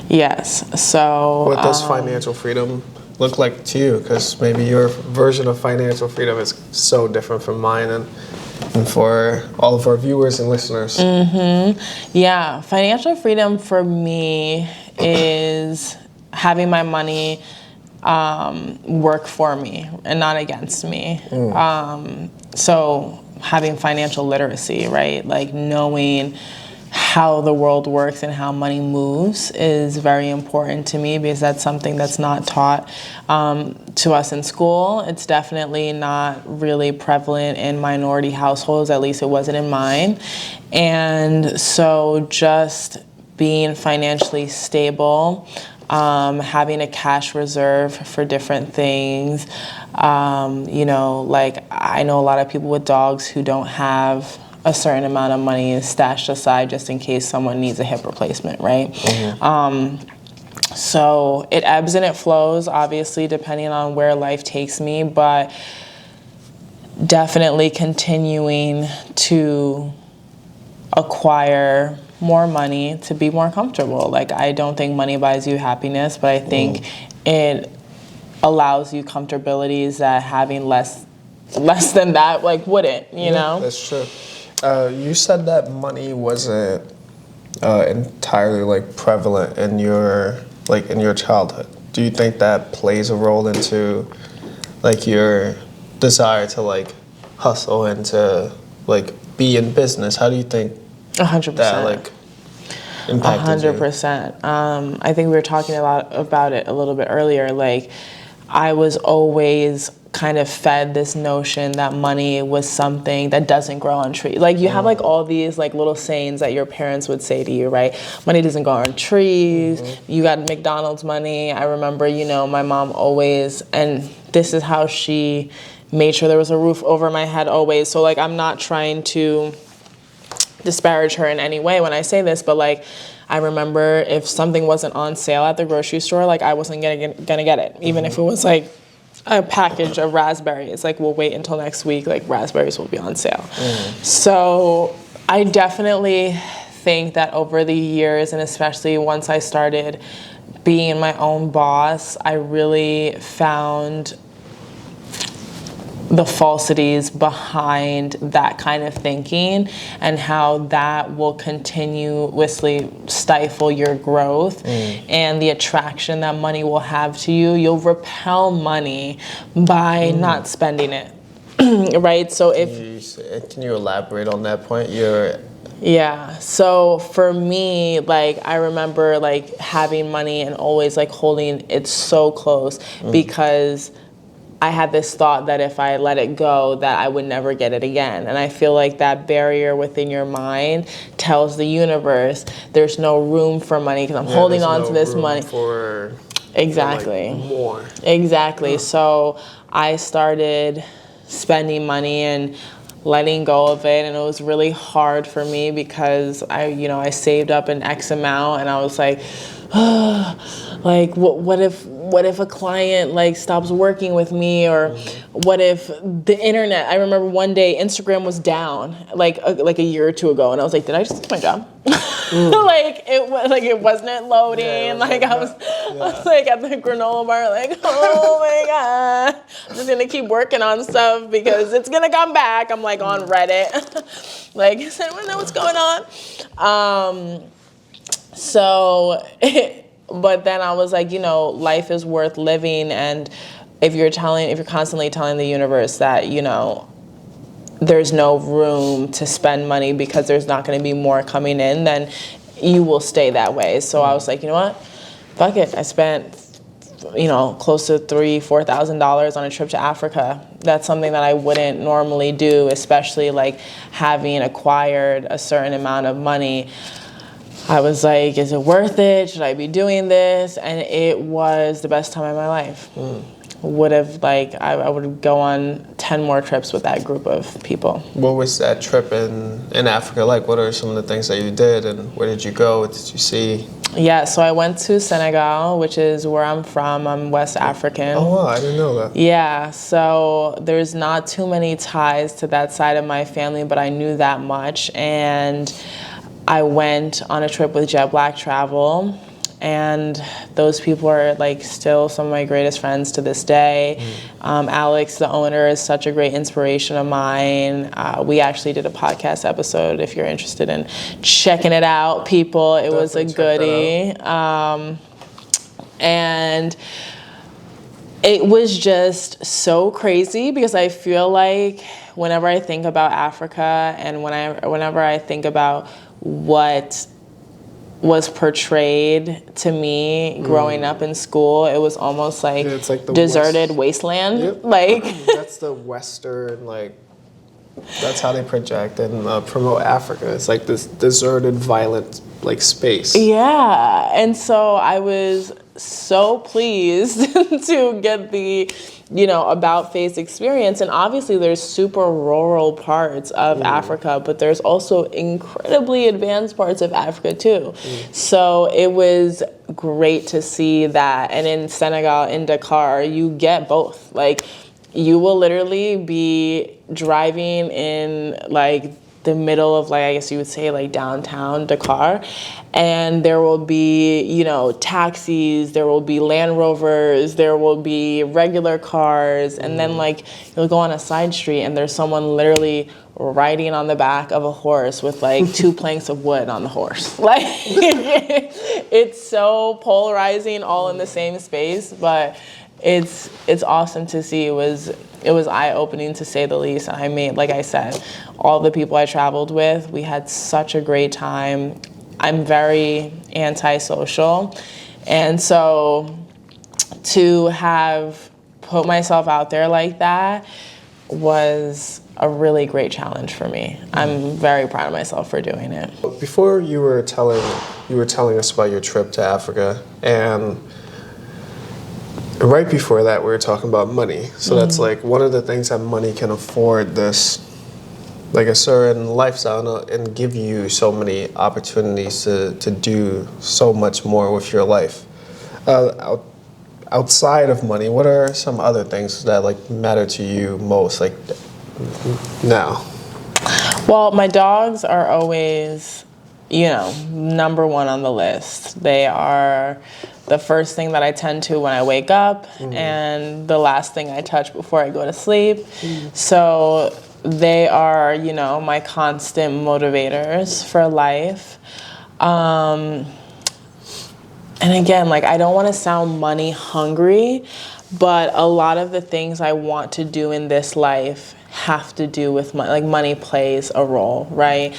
Yes. So what does financial freedom look like to you? Because maybe your version of financial freedom is so different from mine and for all of our viewers and listeners. Yeah, financial freedom for me is having my money work for me and not against me. So having financial literacy, right? Like knowing how the world works and how money moves is very important to me, because that's something that's not taught to us in school. It's definitely not really prevalent in minority households, at least it wasn't in mine. And so just being financially stable, having a cash reserve for different things, you know, like I know a lot of people with dogs who don't have a certain amount of money is stashed aside just in case someone needs a hip replacement, right? So it ebbs and it flows, obviously, depending on where life takes me, but definitely continuing to acquire more money to be more comfortable. Like, I don't think money buys you happiness, but I think it allows you comfortabilities that having less than that, like, wouldn't, you know? That's true. You said that money wasn't entirely like prevalent in your childhood. Do you think that plays a role into like your desire to like hustle and to like be in business? How do you think 100%. that like impacted you? 100%. I think we were talking about it a little bit earlier. Like, I was always kind of fed this notion that money was something that doesn't grow on trees. Like you have like all these like little sayings that your parents would say to you, right? Money doesn't grow on trees. You got McDonald's money. I remember, you know, my mom always, and this is how she made sure there was a roof over my head always. So like I'm not trying to disparage her in any way when I say this, but like I remember if something wasn't on sale at the grocery store, like I wasn't gonna get it, even if it was like a package of raspberries. Like we'll wait until next week, like raspberries will be on sale. So I definitely think that over the years, and especially once I started being my own boss, I really found the falsities behind that kind of thinking and how that will continuously stifle your growth and the attraction that money will have to you. You'll repel money by not spending it, right? So Can you elaborate on that point? Yeah. So for me, like I remember like having money and always like holding it so close because I had this thought that if I let it go, that I would never get it again. And I feel like that barrier within your mind tells the universe there's no room for money because I'm holding on to this money. Exactly. Like more. Exactly. So I started spending money and letting go of it, and it was really hard for me because I saved up an X amount, and I was like, like what if a client like stops working with me, or what if the internet? I remember one day Instagram was down like a year or two ago, and I was like, did I just lose my job? Like it wasn't loading. Yeah, I was like at the granola bar, like, oh my god, I'm just gonna keep working on stuff because it's gonna come back. I'm like on Reddit, like, does anyone know what's going on? But then I was like, life is worth living, and if you're constantly telling the universe that, there's no room to spend money because there's not going to be more coming in, then you will stay that way. So I was like, you know what? Fuck it. I spent, close to $4,000 on a trip to Africa. That's something that I wouldn't normally do, especially like having acquired a certain amount of money. I was like, is it worth it? Should I be doing this? And it was the best time of my life. I would go on 10 more trips with that group of people. What was that trip in Africa like? What are some of the things that you did, and where did you go? What did you see? Yeah, so I went to Senegal, which is where I'm from. I'm West African. Oh, wow, I didn't know that. Yeah, so there's not too many ties to that side of my family, but I knew that much. And I went on a trip with Jet Black Travel, and those people are like still some of my greatest friends to this day. Alex, the owner, is such a great inspiration of mine. We actually did a podcast episode if you're interested in checking it out, people. It was a goodie. And it was just so crazy because I feel like whenever I think about Africa and whenever I think about what was portrayed to me growing up in school, it was almost like, it's like the deserted wasteland. Yep. Like that's the Western, like, that's how they project and promote Africa. It's like this deserted, violent, like, space. Yeah, and so I was so pleased to get the about face experience. And obviously there's super rural parts of Africa, but there's also incredibly advanced parts of Africa too. So it was great to see that. And in Senegal, in Dakar, you get both. Like, you will literally be driving in like the middle of, like, I guess you would say like downtown Dakar, and there will be, taxis, there will be Land Rovers, there will be regular cars, and then like you'll go on a side street and there's someone literally riding on the back of a horse with like 2 planks of wood on the horse. Like it's so polarizing all in the same space, but it's awesome to see. It was eye-opening to say the least. And I made, like I said, all the people I traveled with, we had such a great time. I'm very antisocial, and so to have put myself out there like that was a really great challenge for me. I'm very proud of myself for doing it. Before you were telling us about your trip to Africa, and right before that we were talking about money. So that's like one of the things that money can afford, this like a certain lifestyle and give you so many opportunities to do so much more with your life. Outside of money, what are some other things that like matter to you most, like now? Well, my dogs are always, number one on the list. They are the first thing that I tend to when I wake up and the last thing I touch before I go to sleep. So they are, my constant motivators for life. And again, like, I don't want to sound money hungry, but a lot of the things I want to do in this life have to do with money. Like, money plays a role, right?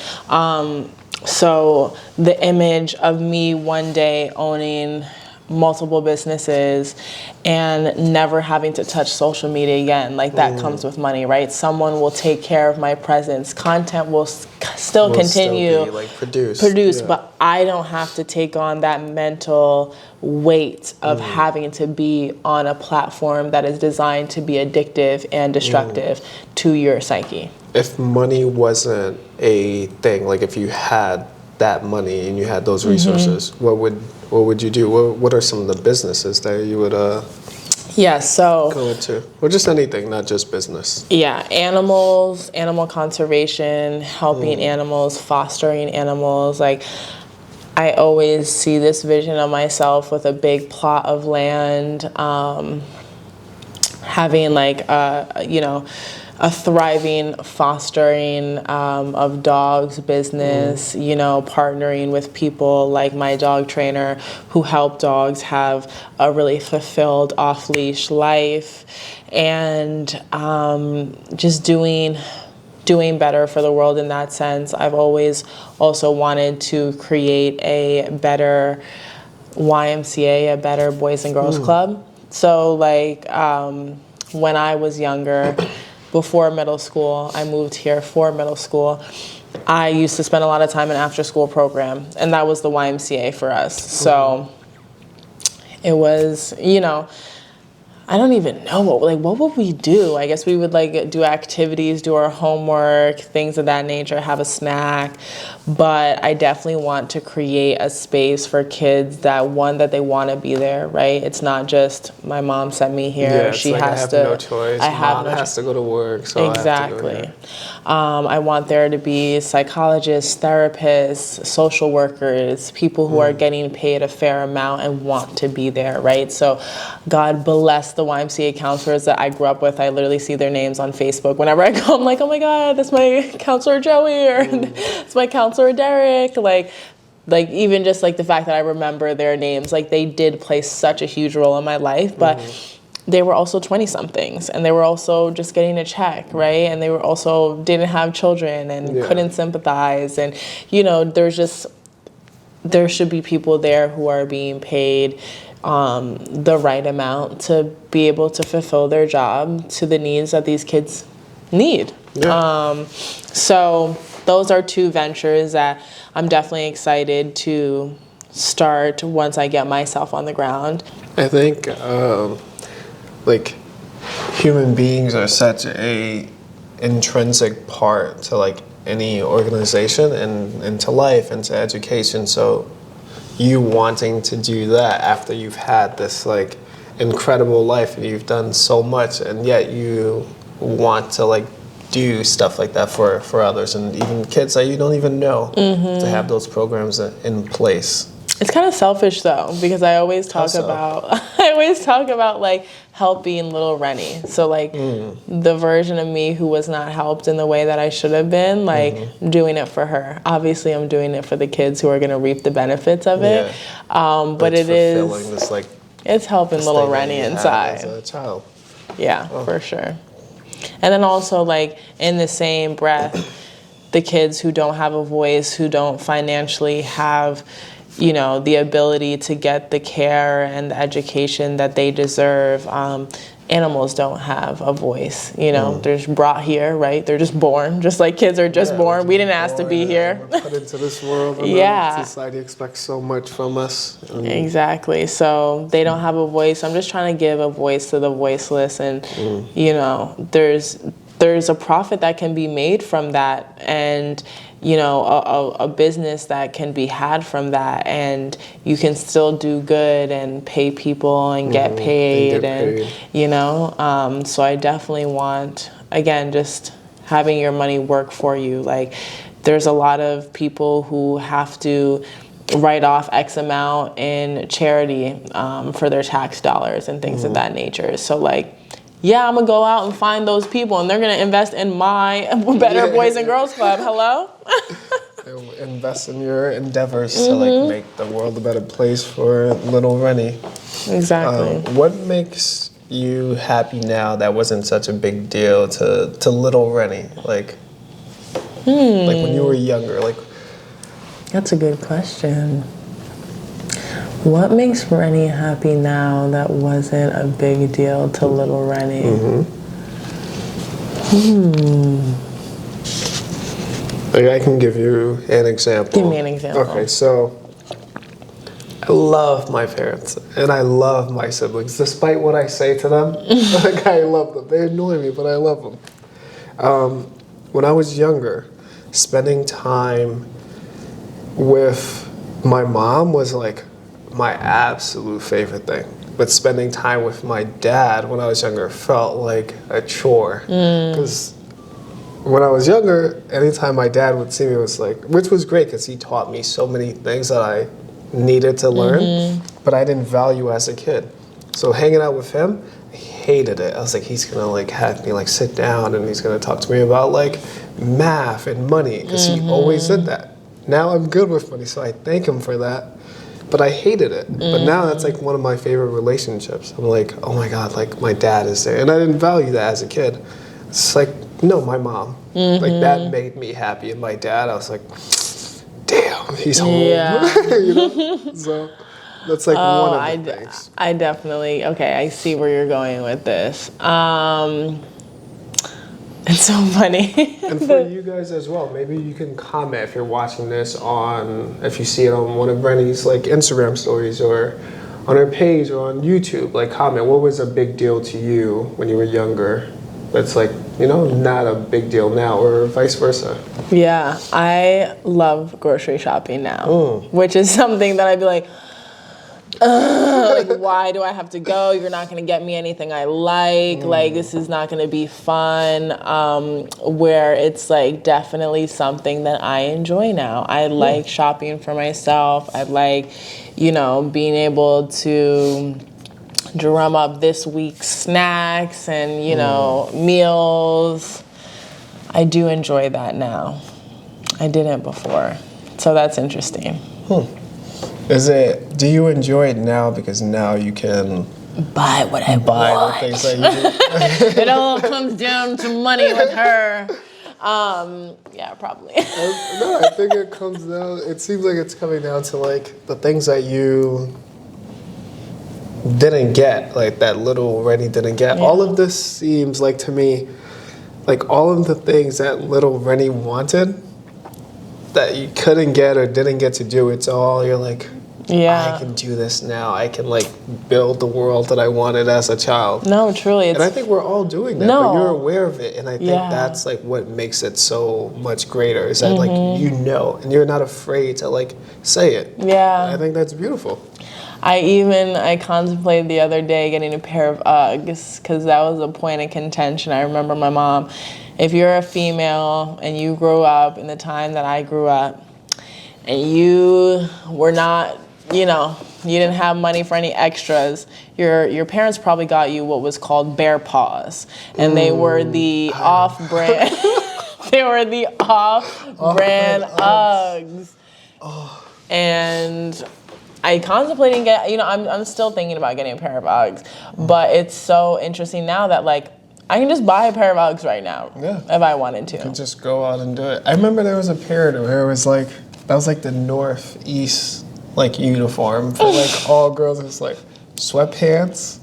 So the image of me one day owning multiple businesses and never having to touch social media again, like that comes with money, right? Someone will take care of my presence. Content will still continue, be, like, produced, but I don't have to take on that mental weight of having to be on a platform that is designed to be addictive and destructive to your psyche. If money wasn't a thing, like if you had that money and you had those resources, what would you do? What are some of the businesses that you would go into? Or just anything, not just business. Yeah, animal conservation, helping animals, fostering animals. Like, I always see this vision of myself with a big plot of land, having like a thriving fostering of dogs business, partnering with people like my dog trainer who help dogs have a really fulfilled off-leash life, and just doing better for the world in that sense. I've always also wanted to create a better YMCA, a better Boys and Girls Club. So like when I was younger, before middle school, I moved here for middle school, I used to spend a lot of time in after school program, and that was the YMCA for us. So it was, I don't even know what would we do? I guess we would like do activities, do our homework, things of that nature, have a snack. But I definitely want to create a space for kids that they want to be there, right? It's not just my mom sent me here. Yeah, she like has I have to. no choice. Mom has to go to work, so exactly. I have to go here. I want there to be psychologists, therapists, social workers, people who are getting paid a fair amount and want to be there, right? So God bless the YMCA counselors that I grew up with. I literally see their names on Facebook. Whenever I go, I'm like, oh my God, that's my counselor Joey, or it's my counselor Derek. Like even just like the fact that I remember their names, like they did play such a huge role in my life, but they were also 20-somethings, and they were also just getting a check, right? And they were also didn't have children and couldn't sympathize. And, there should be people there who are being paid the right amount to be able to fulfill their job to the needs that these kids need. Yeah. So those are two ventures that I'm definitely excited to start once I get myself on the ground. I think like human beings are such a intrinsic part to like any organization and to life and to education. So you wanting to do that after you've had this like incredible life and you've done so much, and yet you want to like do stuff like that for others and even kids that you don't even know, to have those programs in place. It's kind of selfish though, because I always talk about like helping little Rennie. So like the version of me who was not helped in the way that I should have been, like doing it for her. Obviously I'm doing it for the kids who are going to reap the benefits of it. But it is, this, like, it's helping little Rennie inside. As a child. Yeah, for sure. And then also like in the same breath, the kids who don't have a voice, who don't financially have you know, the ability to get the care and the education that they deserve. Animals don't have a voice, you know. They're just brought here, right? They're just born, just like kids are just born. We didn't ask to be here. We're put into this world, and then society expects so much from us. Exactly. So they don't have a voice. I'm just trying to give a voice to the voiceless, and you know, there's a profit that can be made from that, and you know, a business that can be had from that, and you can still do good and pay people and get paid, and you know, so I definitely want, again, just having your money work for you. Like, there's a lot of people who have to write off X amount in charity for their tax dollars and things of that nature. So like, yeah, I'm gonna go out and find those people, and they're gonna invest in my Better Boys and Girls Club. Hello? Invest in your endeavors to like make the world a better place for little Rennie. Exactly. What makes you happy now that wasn't such a big deal to little Rennie? Like when you were younger, like. That's a good question. What makes Rennie happy now that wasn't a big deal to little Rennie? Like, I can give you an example. Give me an example. Okay, so I love my parents and I love my siblings, despite what I say to them. Like, I love them. They annoy me, but I love them. When I was younger, spending time with my mom was like my absolute favorite thing. But spending time with my dad when I was younger felt like a chore. Because when I was younger, anytime my dad would see me, it was like, which was great because he taught me so many things that I needed to learn, but I didn't value as a kid. So hanging out with him, I hated it. I was like, he's gonna like have me like sit down and he's gonna talk to me about like math and money, because he always did that. Now I'm good with money, so I thank him for that. But I hated it. But now that's like one of my favorite relationships. I'm like, oh my God, like my dad is there. And I didn't value that as a kid. It's like, no, my mom. Like that made me happy. And my dad, I was like, damn, he's home. You know? So that's like one of the things. I definitely, okay, I see where you're going with this. It's so funny. And for you guys as well, maybe you can comment if you're watching this if you see it on one of Rennie's like Instagram stories or on her page or on YouTube, like comment, what was a big deal to you when you were younger that's like, you know, not a big deal now, or vice versa. Yeah, I love grocery shopping now, which is something that I'd be like, like, why do I have to go? You're not going to get me anything I like. Like, this is not going to be fun. Where it's like definitely something that I enjoy now. I like shopping for myself. I like, you know, being able to drum up this week's snacks and, you know, meals. I do enjoy that now. I didn't before. So that's interesting. Do you enjoy it now because now you can buy what I want? The things that you do? It all comes down to money with her. Yeah, probably. No, I think it comes down, it seems like it's coming down to like the things that you didn't get, like that little Rennie didn't get. All of this seems like to me, like all of the things that little Rennie wanted that you couldn't get or didn't get to do, it's all, you're like, I can do this now. I can like build the world that I wanted as a child. No, truly. And I think we're all doing that, but you're aware of it. And I think that's like what makes it so much greater, is that like, you know, and you're not afraid to like say it. Yeah. And I think that's beautiful. I contemplated the other day getting a pair of Uggs, because that was a point of contention. I remember my mom, if you're a female and you grew up in the time that I grew up and you were not, you know, you didn't have money for any extras, your parents probably got you what was called bear paws. And they were the off-brand, they were the off-brand Uggs. And I contemplating I'm still thinking about getting a pair of Uggs, but it's so interesting now that like I can just buy a pair of Uggs right now if I wanted to. You can just go out and do it. I remember there was a period where it was like, that was like the northeast like uniform for like all girls. It's like sweatpants,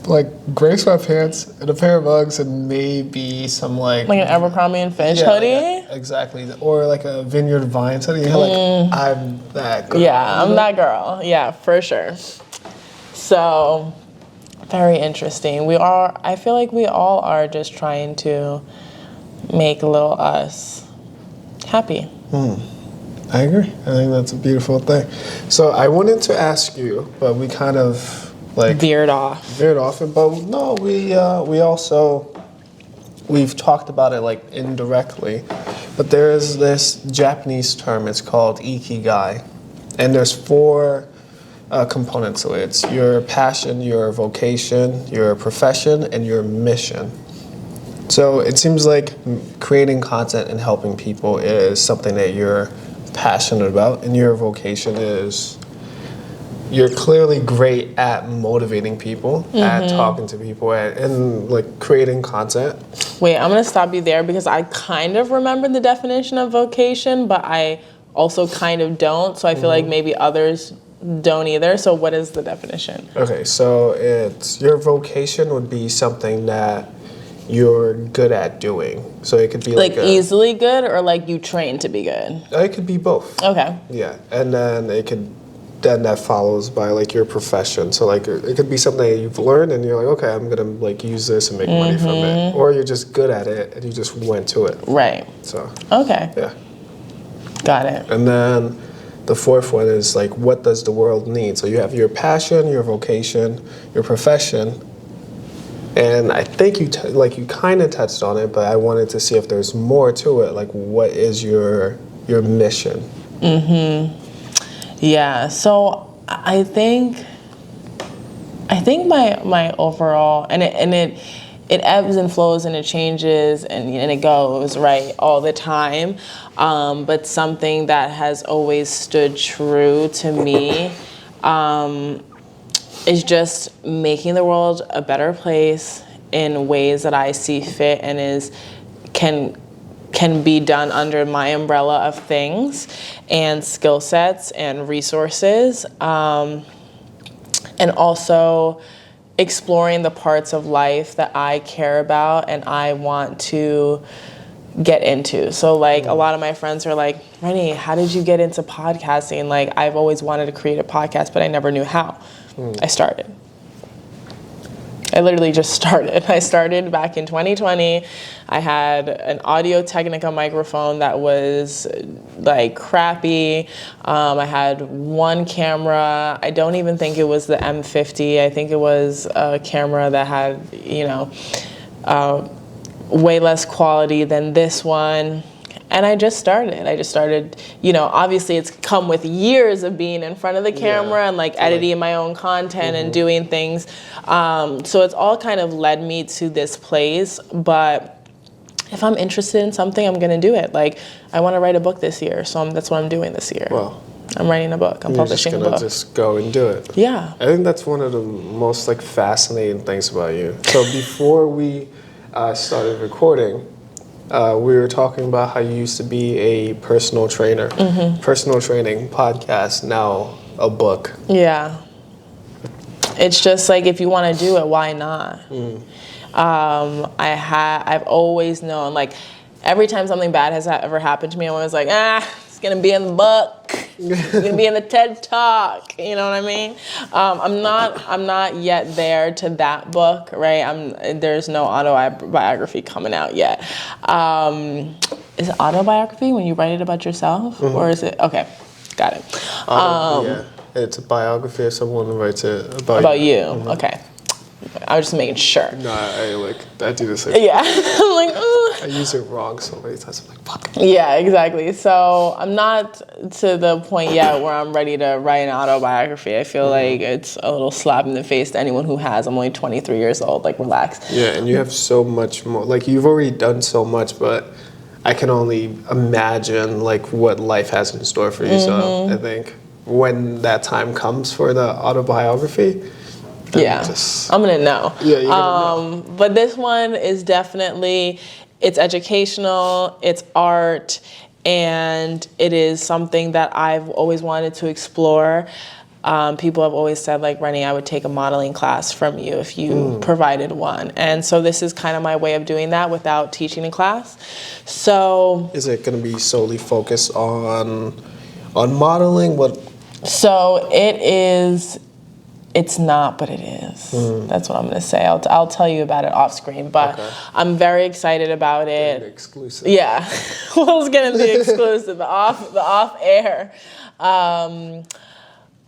like gray sweatpants, and a pair of Uggs, and maybe some like an Abercrombie and Fitch hoodie. Exactly, or like a Vineyard Vines hoodie. You're like, I'm that girl. Yeah, I'm that girl. Yeah, for sure. So, very interesting. I feel like we all are just trying to make little us happy. I agree. I think that's a beautiful thing. So I wanted to ask you, but we kind of like veered off it. But no, we've talked about it like indirectly. But there is this Japanese term. It's called ikigai, and there's 4 components to it. It's your passion, your vocation, your profession, and your mission. So it seems like creating content and helping people is something that you're passionate about, and your vocation is you're clearly great at motivating people, at talking to people, and like creating content. Wait, I'm gonna stop you there because I kind of remember the definition of vocation, but I also kind of don't. So I feel like maybe others don't either. So what is the definition? Okay, so it's your vocation would be something that you're good at doing. So it could be like easily good, or like you train to be good? It could be both. Okay. Yeah, and then then that follows by like your profession. So like it could be something that you've learned and you're like, okay, I'm gonna like use this and make money from it, or you're just good at it and you just went to it. Right. So. Okay. Yeah. Got it. And then the 4th one is like, what does the world need? So you have your passion, your vocation, your profession. And I think you kind of touched on it, but I wanted to see if there's more to it. Like, what is your mission? Yeah. So I think my overall, and it ebbs and flows and it changes and it goes right all the time. But something that has always stood true to me is just making the world a better place in ways that I see fit and can be done under my umbrella of things and skill sets and resources, and also exploring the parts of life that I care about and I want to get into. So like a lot of my friends are like, Rennie, how did you get into podcasting? Like, I've always wanted to create a podcast, but I never knew how. I started. I literally just started. I started back in 2020. I had an Audio-Technica microphone that was like crappy. I had one camera. I don't even think it was the M50. I think it was a camera that had, way less quality than this one. And I just started, obviously it's come with years of being in front of the camera and like editing my own content and doing things. So it's all kind of led me to this place. But if I'm interested in something, I'm gonna do it. Like, I wanna write a book this year, so that's what I'm doing this year. Well, I'm writing a book, I'm publishing a book. Just go and do it. Yeah. I think that's one of the most like fascinating things about you. So before we started recording, we were talking about how you used to be a personal trainer, personal training podcast, now a book. Yeah. It's just like, if you want to do it, why not? I've always known, like, every time something bad has ever happened to me, I'm always like, it's going to be in the book. It's going to be in the TED Talk. You know what I mean? I'm not yet there to that book, right? There's no autobiography coming out yet. Is it autobiography when you write it about yourself? Or is it, okay, got it. Yeah, it's a biography of someone who writes it about you. Okay. I was just making sure. No, I do the same. Yeah. I'm like, I use it wrong so many times. I'm like, fuck. Yeah, exactly. So I'm not to the point yet where I'm ready to write an autobiography. I feel like it's a little slap in the face to anyone who has. I'm only 23 years old. Like, relax. Yeah, and you have so much more. Like, you've already done so much, but I can only imagine like what life has in store for you. So I think when that time comes for the autobiography, I'm gonna know. Yeah, you're gonna know. But this one is definitely, it's educational, it's art, and it is something that I've always wanted to explore. People have always said, like, Rennie, I would take a modeling class from you if you provided one. And so this is kind of my way of doing that without teaching in class. So is it going to be solely focused on modeling? So it is. It's not, but it is. That's what I'm going to say. I'll tell you about it off screen, but I'm very excited about it. Exclusive. Yeah, well, it's going to be exclusive, the off air.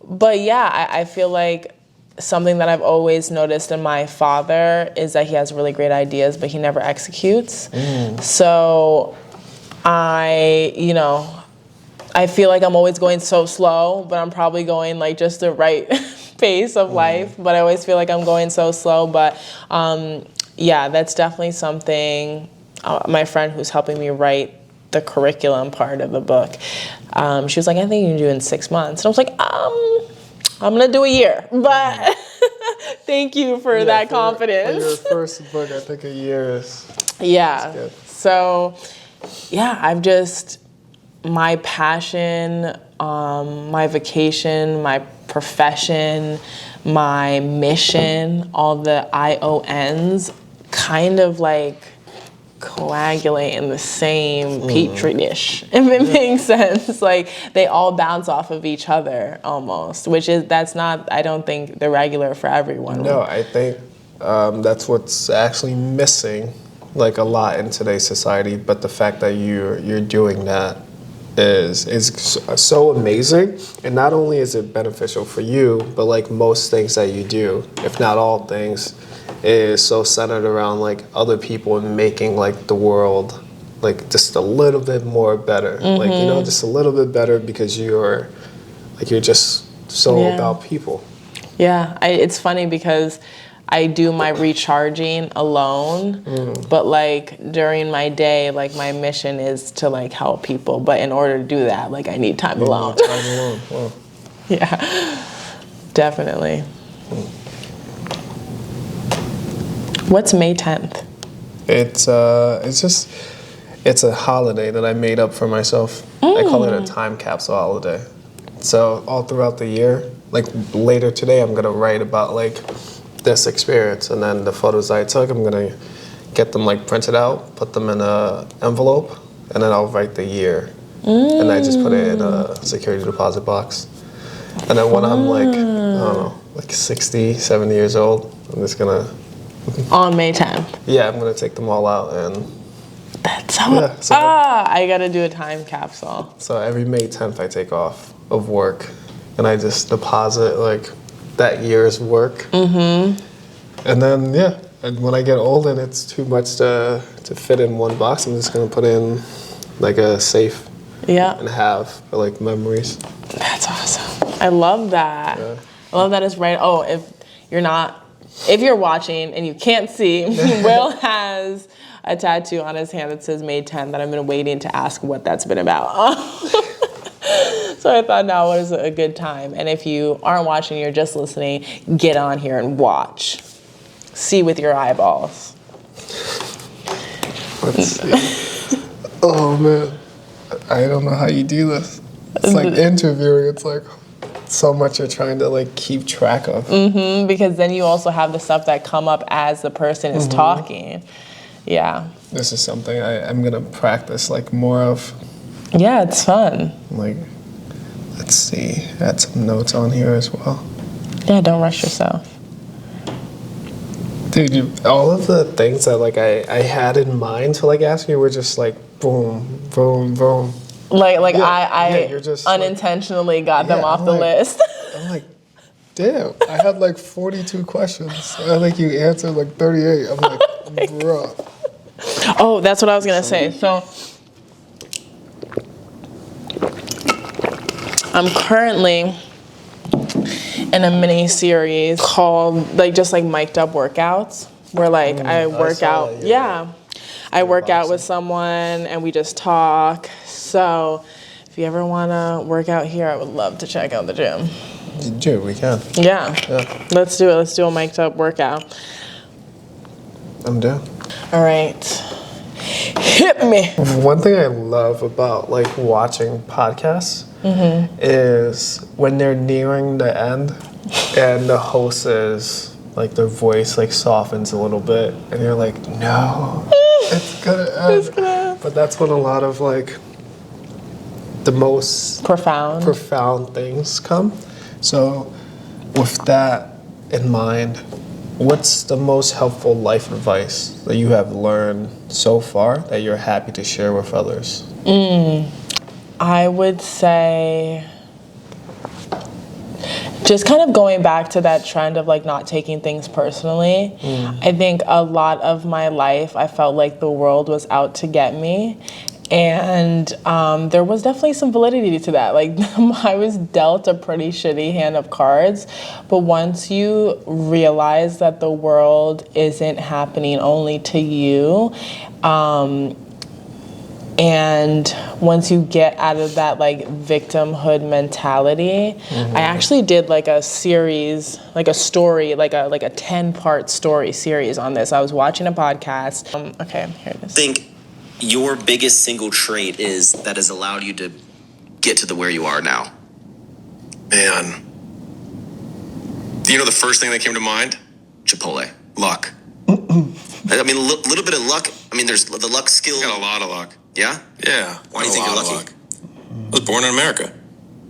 But yeah, I feel like something that I've always noticed in my father is that he has really great ideas, but he never executes. So I feel like I'm always going so slow, but I'm probably going like just the right pace of life. But I always feel like I'm going so slow. But yeah, that's definitely something. My friend who's helping me write the curriculum part of the book, she was like, I think you can do it in 6 months. And I was like, I'm gonna do a year. But thank you for that confidence. For your first book, I think a year is. Yeah. Good. So yeah, my passion, my vocation, my profession, my mission, all the IONs kind of like coagulate in the same petri dish, if it makes sense. Like they all bounce off of each other almost, that's not, I don't think, the regular for everyone. No, I think that's what's actually missing like a lot in today's society, but the fact that you're doing that is so amazing. And not only is it beneficial for you, but like most things that you do, if not all things, is so centered around like other people and making like the world like just a little bit more better. Like, just a little bit better because you're just so about people. Yeah, it's funny because I do my recharging alone, but like during my day, like my mission is to like help people. But in order to do that, like I need time alone. Time alone. Wow. Yeah, definitely. What's May 10th? It's a holiday that I made up for myself. I call it a time capsule holiday. So all throughout the year, like later today, I'm gonna write about like this experience, and then the photos I took, I'm gonna get them like printed out, put them in a envelope, and then I'll write the year, and I just put it in a security deposit box. And then when I'm like, I don't know, like 60, 70 years old, I'm just gonna on May 10th. Yeah, I'm gonna take them all out, and that's so I gotta do a time capsule. So every May 10th, I take off of work, and I just deposit like that year's work. And then and when I get old and it's too much to fit in one box, I'm just gonna put in like a safe. And have for like memories. That's awesome. I love that. I love that it's right. Oh, if you're watching and you can't see, Will has a tattoo on his hand that says May 10th that I've been waiting to ask what that's been about. So I thought now was a good time. And if you aren't watching, you're just listening, get on here and watch. See with your eyeballs. Let's see. Oh, man. I don't know how you do this. It's like interviewing. It's like so much you're trying to like keep track of. Because then you also have the stuff that come up as the person is talking. Yeah. This is something I'm gonna practice like more of. Yeah, it's fun. Like, let's see. Add some notes on here as well. Yeah, don't rush yourself. Dude, all of the things that like I had in mind to like ask you were just like boom, boom, boom. Like I you're just unintentionally got them off the list. I'm like, damn, I had like 42 questions. I think you answered like 38. I'm like, bruh. Oh, that's what I was gonna say. So I'm currently in a mini series called like mic'd up workouts, where like I work out. I work out with someone and we just talk. So if you ever want to work out here, I would love to check out the gym. Dude, we can. Yeah. Let's do it. Let's do a mic'd up workout. I'm down. All right. Hit me. One thing I love about like watching podcasts is when they're nearing the end and the host is like their voice like softens a little bit and you're like, no, it's gonna end. But that's when a lot of like the most profound things come. So with that in mind, what's the most helpful life advice that you have learned so far that you're happy to share with others? I would say just kind of going back to that trend of like not taking things personally. I think a lot of my life I felt like the world was out to get me. And there was definitely some validity to that. Like, I was dealt a pretty shitty hand of cards. But once you realize that the world isn't happening only to you, and once you get out of that, like, victimhood mentality, I actually did, like, a series, like a story, like a 10-part story series on this. I was watching a podcast. Okay, here it is. Think your biggest single trait is that has allowed you to get to where you are now? Man. You know the first thing that came to mind? Chipotle. Luck. I mean, a little bit of luck. I mean, there's the luck skill. I got a lot of luck. Yeah? Yeah. Why do you think you're lucky? I was born in America.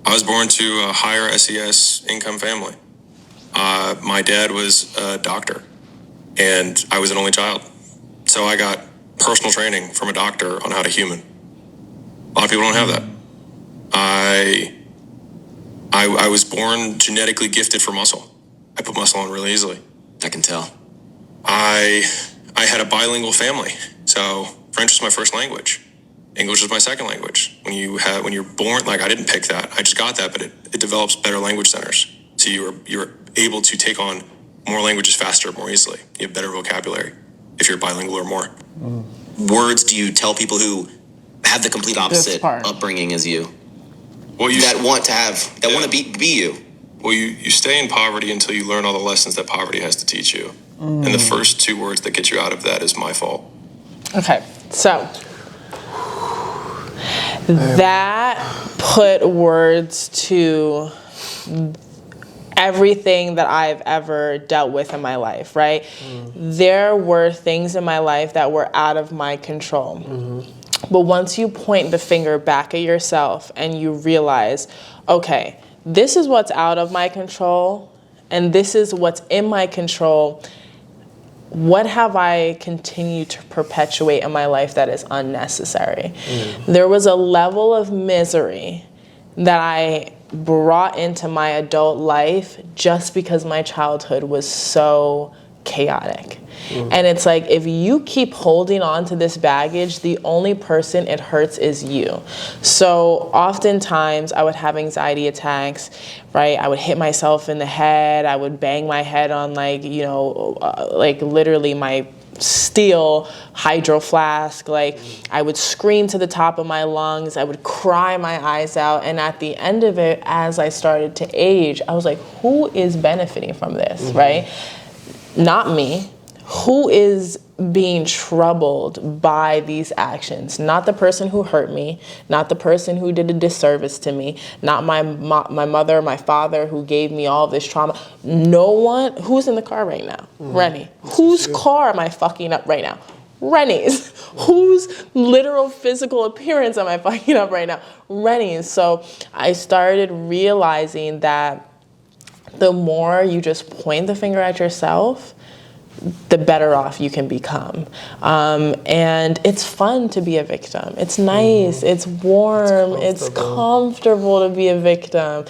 I was born to a higher SES income family. My dad was a doctor, and I was an only child. So I got personal training from a doctor on how to human. A lot of people don't have that. I was born genetically gifted for muscle. I put muscle on really easily. I can tell. I had a bilingual family, so French was my first language. English was my second language. When you're born, like I didn't pick that, I just got that, but it develops better language centers. So you're able to take on more languages faster, more easily. You have better vocabulary if you're bilingual or more. Words do you tell people who have the complete opposite upbringing as you? Well, that want to be you. Well, you stay in poverty until you learn all the lessons that poverty has to teach you. And the first two words that get you out of that is my fault. Okay, so that put words to everything that I've ever dealt with in my life, right? There were things in my life that were out of my control. But once you point the finger back at yourself and you realize, okay, this is what's out of my control and this is what's in my control, what have I continued to perpetuate in my life that is unnecessary? There was a level of misery that I brought into my adult life just because my childhood was so chaotic. And it's like, if you keep holding on to this baggage, the only person it hurts is you. So oftentimes I would have anxiety attacks, right? I would hit myself in the head. I would bang my head on like literally my steel hydro flask. Like I would scream to the top of my lungs. I would cry my eyes out. And at the end of it, as I started to age, I was like, who is benefiting from this, right? Not me. Who is being troubled by these actions? Not the person who hurt me, not the person who did a disservice to me, not my mother, my father who gave me all this trauma. No one. Who's in the car right now? Rennie. Whose car am I fucking up right now? Rennie's. Whose literal physical appearance am I fucking up right now? Rennie's. So I started realizing that the more you just point the finger at yourself, the better off you can become. And it's fun to be a victim. It's nice, it's warm, it's comfortable to be a victim.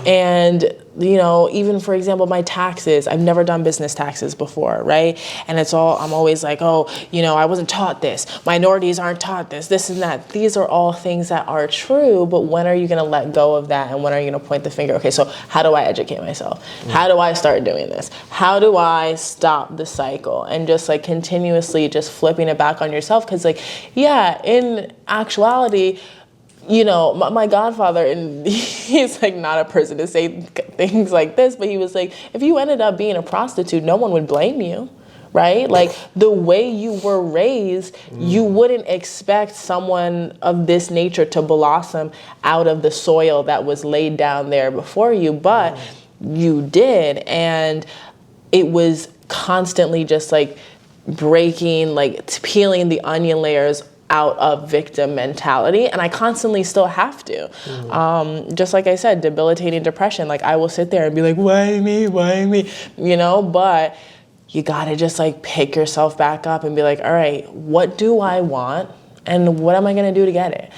And, you know, even for example, my taxes, I've never done business taxes before, right? And I'm always like, oh, you know, I wasn't taught this. Minorities aren't taught this and that. These are all things that are true, but when are you gonna let go of that? And when are you gonna point the finger? Okay, so how do I educate myself? How do I start doing this? How do I stop the cycle? And just like continuously just flipping it back on yourself. Cause like, yeah, in actuality, you know, my godfather, and he's like not a person to say things like this, but he was like, if you ended up being a prostitute, no one would blame you, right? Like the way you were raised, you wouldn't expect someone of this nature to blossom out of the soil that was laid down there before you, but you did. And it was constantly just like breaking, like peeling the onion layers out of victim mentality, and I constantly still have to. Just like I said, debilitating depression, like I will sit there and be like, why me, you know, but you gotta just like pick yourself back up and be like, all right, what do I want? And what am I gonna do to get it?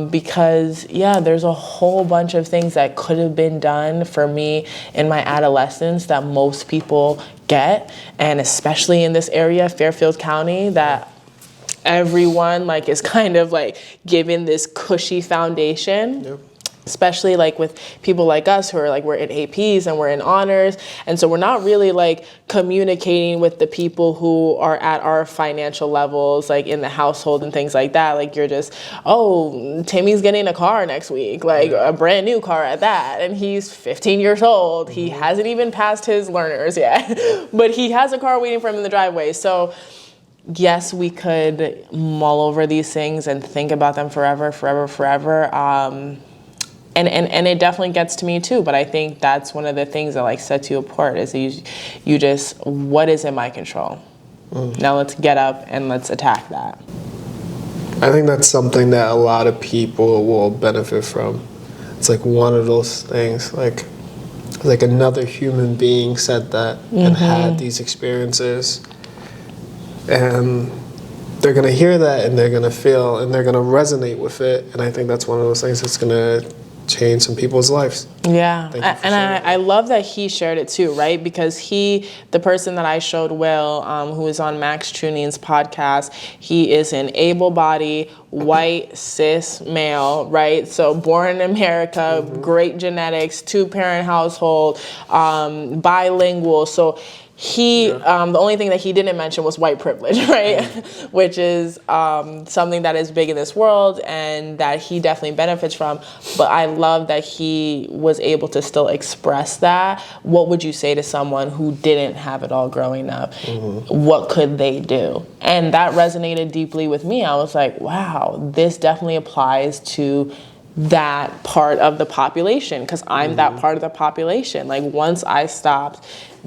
Because yeah, there's a whole bunch of things that could have been done for me in my adolescence that most people get, and especially in this area, Fairfield County, that everyone like is kind of like given this cushy foundation. Yep. Especially like with people like us who are like, we're in APs and we're in honors. And so we're not really like communicating with the people who are at our financial levels, like in the household and things like that. Like you're just, oh, Timmy's getting a car next week, like a brand new car at that. And he's 15 years old. He hasn't even passed his learners yet, but he has a car waiting for him in the driveway. So yes, we could mull over these things and think about them forever. And it definitely gets to me too, but I think that's one of the things that like sets you apart is you just, what is in my control? Now let's get up and let's attack that. I think that's something that a lot of people will benefit from. It's like one of those things, like another human being said that and had these experiences, and they're gonna hear that and they're gonna feel and they're gonna resonate with it. And I think that's one of those things that's gonna change some people's lives. Yeah, and I love that he shared it too, right? Because the person that I showed Will, who is on Max Truning's podcast, he is an able-bodied, white, cis male, right? So born in America, great genetics, 2-parent household, bilingual. So the only thing that he didn't mention was white privilege, right? Which is something that is big in this world and that he definitely benefits from. But I love that he was able to still express that. What would you say to someone who didn't have it all growing up? What could they do? And that resonated deeply with me. I was like, wow, this definitely applies to that part of the population, because I'm that part of the population. Like once I stopped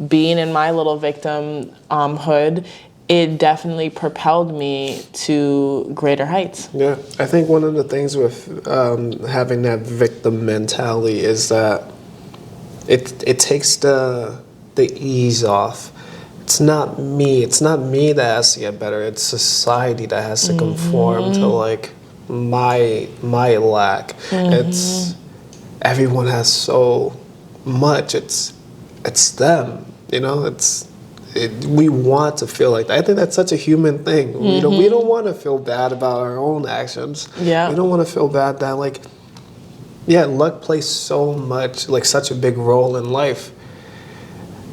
being in my little victim hood, it definitely propelled me to greater heights. Yeah, I think one of the things with having that victim mentality is that it takes the ease off. It's not me that has to get better. It's society that has to conform to like my lack. It's everyone has so much. It's them, you know. We want to feel like that. I think that's such a human thing. We don't want to feel bad about our own actions. Yeah, we don't want to feel bad that like, yeah, luck plays such a big role in life.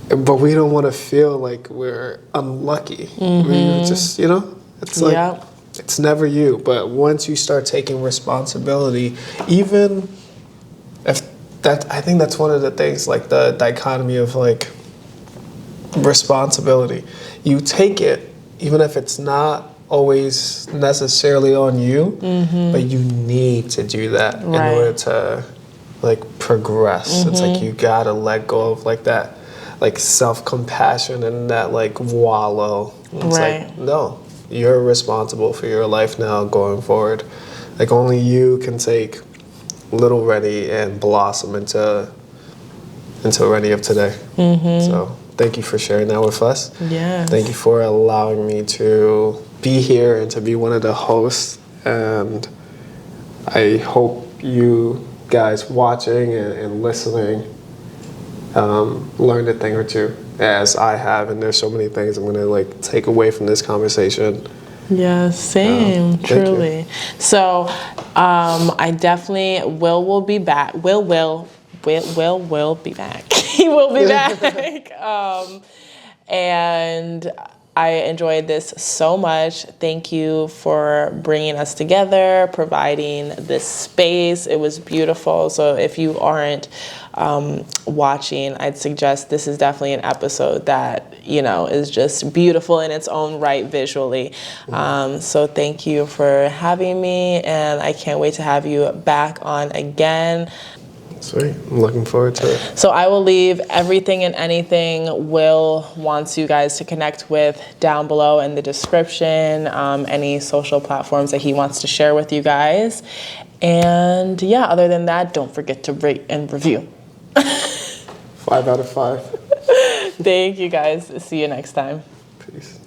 But we don't want to feel like we're unlucky. We just, you know, it's like, it's never you. But once you start taking responsibility, even if that, I think that's one of the things, like the dichotomy of like responsibility. You take it, even if it's not always necessarily on you, but you need to do that in order to like progress. It's like you gotta let go of like that, like self-compassion and that like wallow. It's like, no, you're responsible for your life now going forward. Like only you can take Little Rennie and blossom into Rennie of today. So thank you for sharing that with us. Yes. Thank you for allowing me to be here and to be one of the hosts. And I hope you guys watching and listening learned a thing or two, as I have. And there's so many things I'm gonna like take away from this conversation. Yeah, same, truly. So I definitely will be back. Will be back. He will be back. And I enjoyed this so much. Thank you for bringing us together, providing this space. It was beautiful. So if you aren't watching, I'd suggest this is definitely an episode that, is just beautiful in its own right visually. So thank you for having me, and I can't wait to have you back on again. Sweet. I'm looking forward to it. So I will leave everything and anything Will wants you guys to connect with down below in the description, any social platforms that he wants to share with you guys. And yeah, other than that, don't forget to rate and review. 5 out of 5. Thank you guys. See you next time. Peace.